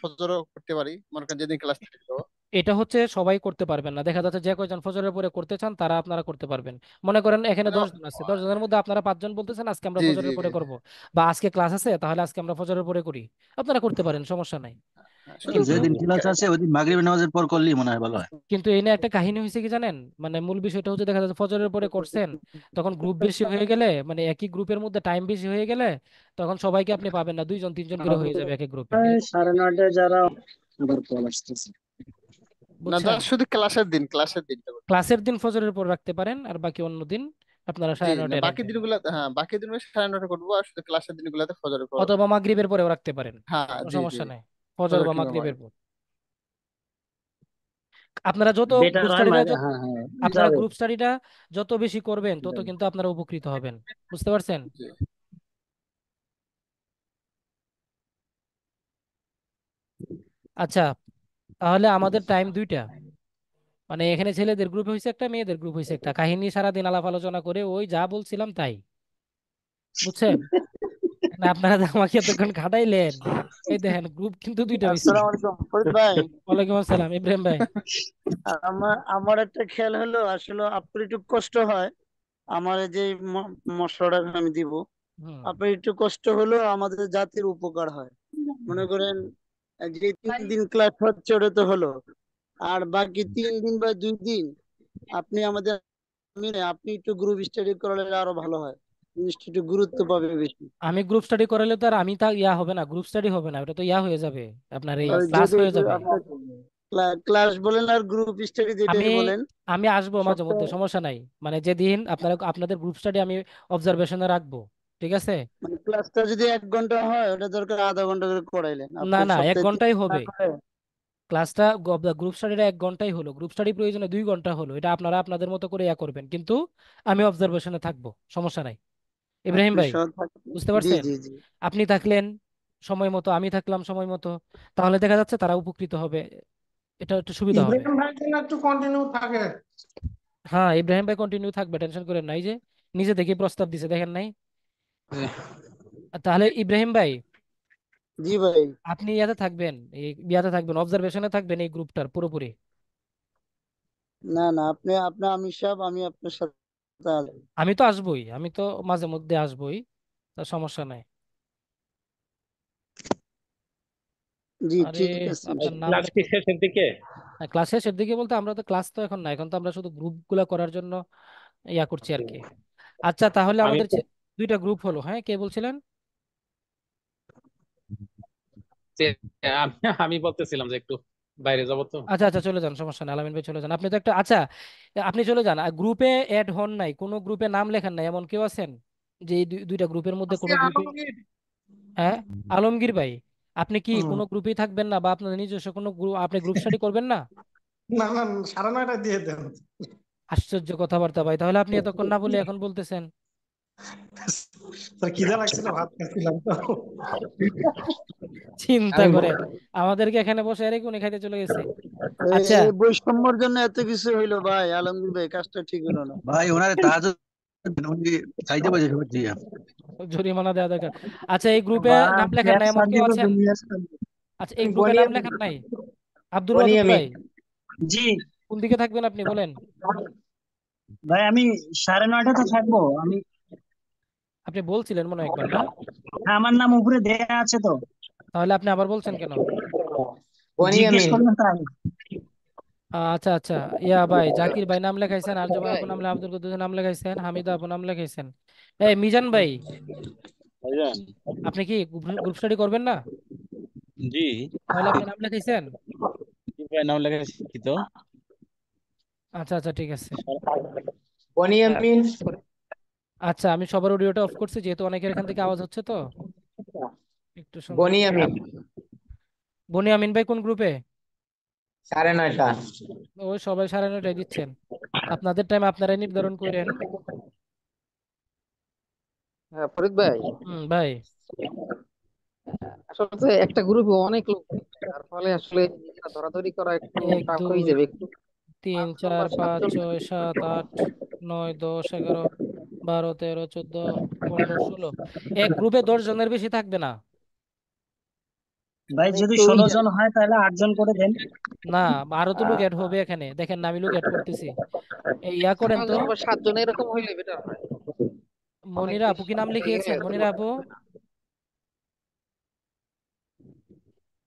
ফজরও করতে পারি, মনে করেন যেদিন ক্লাস থাকলো। এটা হচ্ছে সবাই করতে পারবেন না, দেখা যাচ্ছে যে কয়জন ফজরের পরে করতে চান তারা আপনারা করতে পারবেন। মনে করেন এখানে মানে 10 জন আছে, 10 জনের মধ্যে আপনারা 5জন বলতেছেন আজকে আমরা জি জি ফজরের জি। পরে করব, বা আজকে ক্লাস আছে তাহলে আজকে আমরা ফজরের পরে করি, আপনারা করতে পারেন, সমস্যা নাই। শুধু কিন্তু যেদিন ক্লাস আছে ওই দিন মাগরিবের নামাজের পর করলেই মনে হয় ভালো হয়। কিন্তু এই নিয়ে একটা কাহিনী হয়েছে কি জানেন, মানে মূল বিষয়টা হচ্ছে দেখা যাচ্ছে ফজরের পরে করছেন, তখন গ্রুপ বেশি হয়ে গেলে, মানে একই গ্রুপের মধ্যে টাইম বেশি হয়ে গেলে তখন সবাইকে আপনি পাবেন না, 2 জন 3 জন করে হয়ে যাবে এক এক গ্রুপে। 9:30টায় যারা আবার কল আসতেছে। না, বুঝছেন? জাস্ট শুধু ক্লাসের দিনটা করতে হবে। ক্লাসের দিন ফজরের পর রাখতে পারেন, আর বাকি অন্য দিন আপনারা জি, সাড়ে না নয়টায় বাকি রাখবেন, দিনগুলো, হ্যাঁ বাকি দিনগুলো 9:30 করবো, আর শুধু ক্লাসের দিনগুলোতে ফজরের পর। অথবা মাগরিবের পরেও রাখতে পারেন, হ্যাঁ কোনো জি জি, সমস্যা নাই, ফজর ফজর বা কিংবা মাগরিবের মাগরিব। পর। আপনারা যত বেটার গ্রুপ হয় স্টাডিটা হ্যাঁ হ্যাঁ আপনারা যাবে গ্রুপ স্টাডিটা যত বেশি করবেন তত যাবে। কিন্তু আপনারা উপকৃত হবেন, বুঝতে পারছেন? জি। আচ্ছা, তাহলে আমাদের টাইম 2টা, মানে এখানে ছেলেদের গ্রুপ হয়েছে একটা, মেয়েদের গ্রুপ হয়েছে একটা, কাহিনী সারাদিন আলাপ আলোচনা করে ওই যা বলছিলাম তাই, বুঝছেন? না আপনারা যে আমাকে এতক্ষণ খাটাইলেন, এই দেখেন গ্রুপ কিন্তু দুইটা হয়েছে। আসসালামু আলাইকুম ফরিদ ভাই। ওয়ালাইকুম আসসালাম ইব্রাহিম ভাই। আমার একটা খেয়াল হলো, আসলে আপনার একটু কষ্ট হয় আমার এই যে মশলাটা আমি দিব, আপনার একটু কষ্ট হলো আমাদের জাতির উপকার হয়। মনে করেন যে 3 দিন ক্লাস হচ্ছে ওটা তো হলো, আর বাকি 3 দিন বা 2 দিন আপনি আমাদের আপনি একটু গ্রুপ স্টাডি করালে আরো ভালো হয়, জিনিসটা একটু গুরুত্ব পাবে বেশি। আমি গ্রুপ স্টাডি করালে তো আর আমি তা ইয়া হবে না, গ্রুপ স্টাডি হবে না, ওটা তো ইয়া হয়ে যাবে, আপনার এই আর ক্লাস যদি হয়ে যাবে। আপনার ক্লাস বলেন আর গ্রুপ স্টাডি আমি যেটাই বলেন, আমি আসবো মাঝে মধ্যে, সপ্তাহে সমস্যা নাই। মানে যেদিন আপনারা আপনাদের গ্রুপ স্টাডি আমি অবজারভেশনে রাখবো, ঠিক আছে? মানে ক্লাসটা যদি 1 ঘন্টা হয় ওটা দরকার আধা ঘন্টা করে করাইলেন না আপনি না, এক সপ্তাহে 3 ঘন্টাই দিন না হবে করে। ক্লাসটা। গ্রুপ স্টাডিটা 1 ঘন্টাই হলো, গ্রুপ স্টাডি প্রয়োজনে 2 ঘন্টা হলো, এটা আপনারা আপনাদের মতো করে ইয়া করবেন, কিন্তু আমি অবজারভেশনে থাকবো, সমস্যা নাই। ইব্রাহিম আপনি ভাই সহ থাকবেন। বুঝতে জি পারছেন? জি জি। আপনি থাকলেন সময় মতো, আমি থাকলাম সময় মতো, তাহলে দেখা যাচ্ছে তারা উপকৃত হবে, এটা একটু সুবিধা হবে। ইব্রাহিম ভাই যেন একটু কন্টিনিউ থাকে। হ্যাঁ ইব্রাহিম ভাই কন্টিনিউ থাকবে, টেনশন করেন নাই, যে নিজে থেকে প্রস্তাব দিছে, দেখেন নাই? তাহলে ইব্রাহিম ভাই জি ভাই। আপনি ইয়াতে থাকবেন, এই ইয়াতে থাকবেন, অবজারভেশনে থাকবেন এই গ্রুপটার পুরোপুরি। না না, আপনি আপনি আমি সব আমি আপনার সাথে আছি। আমি তো আসবই, আমি তো মাঝে মধ্যে আসবই, তা সমস্যা নাই। জি আরে ঠিক আছে আপনার নাম ক্লাস কি শেষের দিকে? ক্লাস শেষের দিকে বলতে আমরা তো ক্লাস তো এখন না, এখন তো আমরা শুধু গ্রুপ গুলা করার জন্য ইয়া করছি আর কি। আচ্ছা তাহলে আমি আমাদের দুইটা গ্রুপ হলো, হ্যাঁ কে বলছিলেন? আমি আমি বলতেছিলাম যে একটু বাইরে যাবো তো। আচ্ছা আচ্ছা চলে যান, সমস্যা নেই, আলামিন ভাই চলে যান, আপনি তো একটা আচ্ছা আপনি চলে যান। গ্রুপে অ্যাড হন নাই, কোনো গ্রুপে নাম লেখান নাই, এমন কেউ আছেন যে এই দুইটা গ্রুপের মধ্যে আজকে কোনো গ্রুপে? আলমগীর। হ্যাঁ আলমগীর ভাই, আপনি কি কোনো গ্রুপেই থাকবেন না, বা আপনার নিজস্ব কোনো গ্রুপ, আপনি গ্রুপ স্টাডি করবেন না? না না, 9:30 দিয়ে দেন। আশ্চর্য কথাবার্তা ভাই, তাহলে আপনি এতক্ষণ না বলে এখন বলতেছেন। স্যার খিদে লাগছিল, ভাত খাচ্ছিলাম তো। চিন্তা করেন, আমাদেরকে এখানে বসে আর কোন খাইতে চলে গেছে। আচ্ছা এই বৈষম্যর জন্য এত কিছু হইলো ভাই, আলমগীর ভাই কাজটা ঠিক হলো না। ভাই ওনারে তাহাজ্জুদ উনি খাইতে পারছে সবাই দিয়ে। জরিমানা দেওয়া দরকার। আচ্ছা এই গ্রুপে নাম লেখান নাই এমন কেউ আছেন? আচ্ছা এই গ্রুপে নাম লেখান নাই? আব্দুল ওয়াদুদ ভাই জি কোন দিকে থাকবেন আপনি বলেন? ভাই আমি 9:30 থাকবো আমি। আপনি বলছিলেন মনে হয় একবার, না? হ্যাঁ, আমার নাম উপরে দেয়া আছে তো। তাহলে আপনি আবার বলছেন কেন? জিজ্ঞেস করলেন তাই। আচ্ছা আচ্ছা, ইয়া ভাই জাকির ভাই নাম লেখাইছেন, আরজু ভাই আপু নাম আব্দুল কুদ্দুস নাম লেখাইছেন, হামিদা আপু নাম লেখাইছেন। এই মিজান ভাই আপনি কি গ্রুপ স্টাডি করবেন না? জি তাহলে আপনি নাম লেখাইছেন? ভাই নাম লেখাইছি তো। আচ্ছা আচ্ছা ঠিক আছে। বনিয়ামিন। আচ্ছা আমি সবার অডিওটা অফ করছি, যেহেতু অনেকের এখান থেকে আওয়াজ হচ্ছে, তো একটু সময়। বনিয়ামিন। বনিয়ামিন ভাই কোন গ্রুপে? 9:30। ওই সবাই 9:30 দিচ্ছেন, আপনাদের টাইম আপনারাই নির্ধারণ করেন। হ্যাঁ ফরিদ ভাই, ভাই আসলে তো একটা গ্রুপে অনেক লোক থাকবে, তার ফলে আসলে নিজেরা ধরাধরি করা একটু 1 টাফ 2 হয়ে যাবে একটু। 3 5 4 নম্বর 5 7 জন। 6 7 8 9 10 11 12 13 14 15 16, এক গ্রুপে 10 জনের বেশি থাকবে না। ভাই যদি 16 জন হয় তাহলে 8 জন করে দেন। না আরো তো লোক অ্যাড হবে এখানে, দেখেন না আমি লোক অ্যাড করতেছি। এই ইয়া করেন 5 তো। জন বা 7 জন এরকম হইলে বেটার হয়। অনেক মনিরা আপু বেশি কি নাম হয়ে গেলে লিখিয়েছেন? এত মনিরা লোক আপু, হবে না।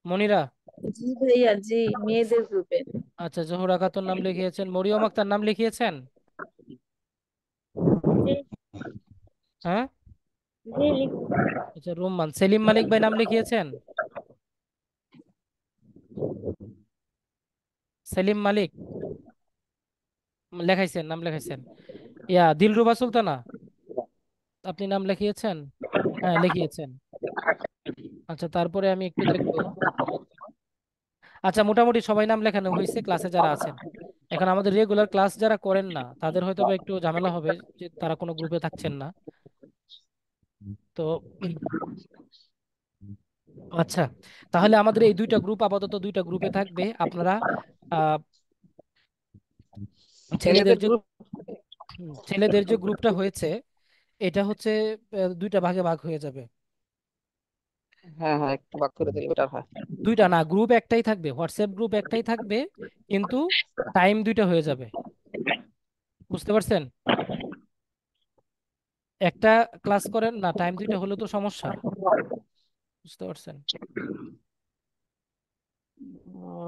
মনিরা। জি ভাইয়া, জি মেয়েদের গ্রুপে। আচ্ছা জোহরা খাতুন নাম লিখিয়েছেন, মরিয়ম আক্তার নাম লিখিয়েছেন? হ্যাঁ আচ্ছা রুম্মান। সেলিম মালিক ভাই নাম লিখিয়েছেন? সেলিম মালিক লেখাইছেন, নাম লেখাইছেন। ইয়া দিলরুবা সুলতানা আপনি নাম লিখিয়েছেন? হ্যাঁ লিখিয়েছেন। আচ্ছা তারপরে আমি একটু দেখবো। আচ্ছা মোটামুটি সবাই নাম লেখানো হয়েছে ক্লাসে যারা আছেন। এখন আমাদের রেগুলার ক্লাস যারা করেন না তাদের হয়তো বা একটু ঝামেলা হবে, যে তারা কোনো গ্রুপে থাকছেন না। তো আচ্ছা তাহলে আমাদের এই দুইটা গ্রুপ, আপাতত দুইটা গ্রুপে থাকবে আপনারা। আহ ছেলেদের ছেলেদের যে গ্রুপ। ছেলেদের যে গ্রুপটা হয়েছে এটা হচ্ছে দুইটা ভাগে ভাগ হয়ে যাবে। হ্যাঁ হ্যাঁ, একটু ভাগ করে দিলে বেটার হয়। দুইটা না, গ্রুপ একটাই থাকবে, হোয়াটসঅ্যাপ গ্রুপ একটাই থাকবে, কিন্তু টাইম দুইটা হয়ে যাবে। বুঝতে পারছেন? একটা ক্লাস করেন না, টাইম দুইটা হলে তো সমস্যা। বুঝতে পারছেন?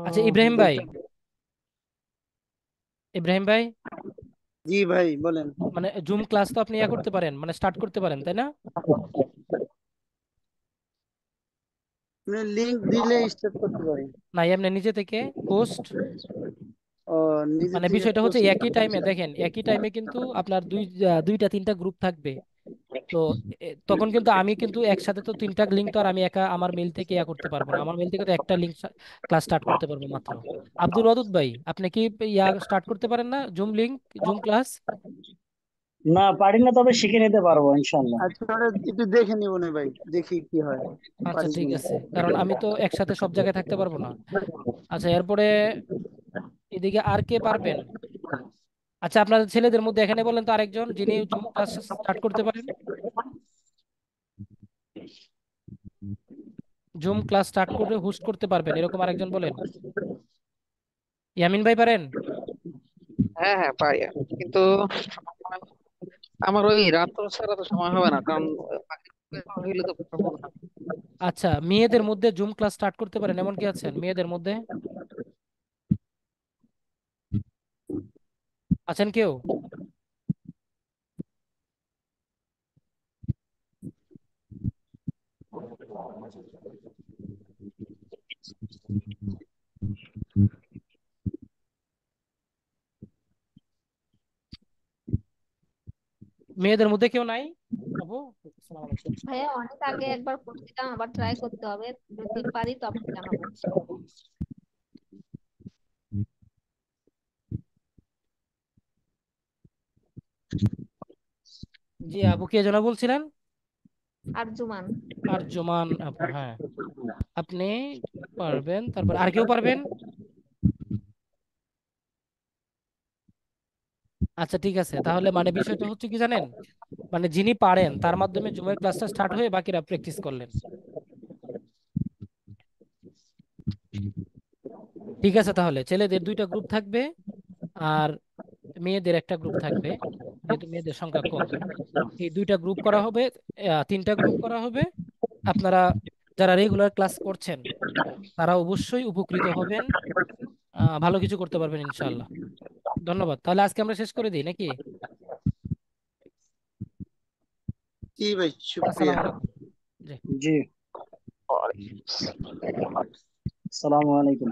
আচ্ছা ইব্রাহিম ভাই, ইব্রাহিম ভাই, জি ভাই বলেন। মানে জুম ক্লাস তো আপনি ইয়া করতে পারেন, মানে স্টার্ট করতে পারেন, তাই না? লিংক দিলে স্টার্ট করতে পারি। না এমনি নিজে থেকে হোস্ট, ও নিজে মানে থেকে বিষয়টা হচ্ছে post একই টাইমে দেখেন, একই টাইমে কিন্তু আপনার দুইটা তিনটা গ্রুপ থাকবে। তো তখন কিন্তু আমি কিন্তু একসাথে তো তিনটা লিঙ্ক তো আর আমি একা আমার মেল থেকে ইয়া করতে পারবো না, আমার মেল থেকে তো একটা লিঙ্ক ক্লাস স্টার্ট করতে পারবো মাত্র। আব্দুল ওয়াদুদ ভাই, আপনি কি ইয়া স্টার্ট করতে পারেন না জুম লিঙ্ক, জুম ক্লাস? না পারি না, তবে শিখে নিতে পারবো ইনশাল্লাহ। আচ্ছা ওটা একটু দেখে নিব না ভাই, দেখি কি হয় আচ্ছা পারি ঠিক কিনা। আছে, কারণ আমি তো একসাথে সব জায়গায় থাকতে পারবো না। আচ্ছা এরপরে এদিকে আর কে পারবেন? আচ্ছা আপনাদের ছেলেদের মধ্যে এখানে বলেন তো আরেকজন যিনি জুম ক্লাস স্টার্ট করতে পারেন, জুম ক্লাস স্টার্ট করে হোস্ট করতে পারবেন এরকম আরেকজন বলেন। ইয়ামিন ভাই পারেন? হ্যাঁ হ্যাঁ পারি, কিন্তু আমার ওই রাত ছাড়া তো সময় হবে না, কারণ হইলে তো পারবো না। আচ্ছা মেয়েদের মধ্যে জুম ক্লাস স্টার্ট করতে পারেন এমন কি আছেন মেয়েদের মধ্যে? আছেন কেউ? মেয়েদের মধ্যে কেউ নাই? আপু আসসালামু আলাইকুম। ভাইয়া অনেক আগে একবার করছিলাম, আবার ট্রাই করতে হবে, যদি পারি তো আপনাকে জানাবো। জি আপু কে যেন বলছিলেন? আরজুমান। আরজুমান আপু, হ্যাঁ আপনি পারবেন, তারপর আর কেউ পারবেন? আচ্ছা ঠিক আছে, তাহলে মানে বিষয়টা হচ্ছে কি জানেন, মানে যিনি পারেন তার মাধ্যমে জুমের ক্লাসটা স্টার্ট হয়ে বাকিরা প্র্যাকটিস করলেন। ঠিক আছে, তাহলে ছেলেদের দুইটা গ্রুপ থাকবে আর মেয়েদের একটা গ্রুপ থাকবে, যেহেতু মেয়েদের সংখ্যা কম। এই দুইটা গ্রুপ করা হবে, তিনটা গ্রুপ করা হবে। আপনারা যারা রেগুলার ক্লাস করছেন তারা অবশ্যই উপকৃত হবেন, ভালো কিছু করতে পারবেন ইনশাআল্লাহ। ধন্যবাদ, তাহলে আজকে আমরা শেষ করে দিই নাকি? জি ভাই শুক্রিয়া। আসসালামু আলাইকুম। জি। জি, আসসালামু আলাইকুম।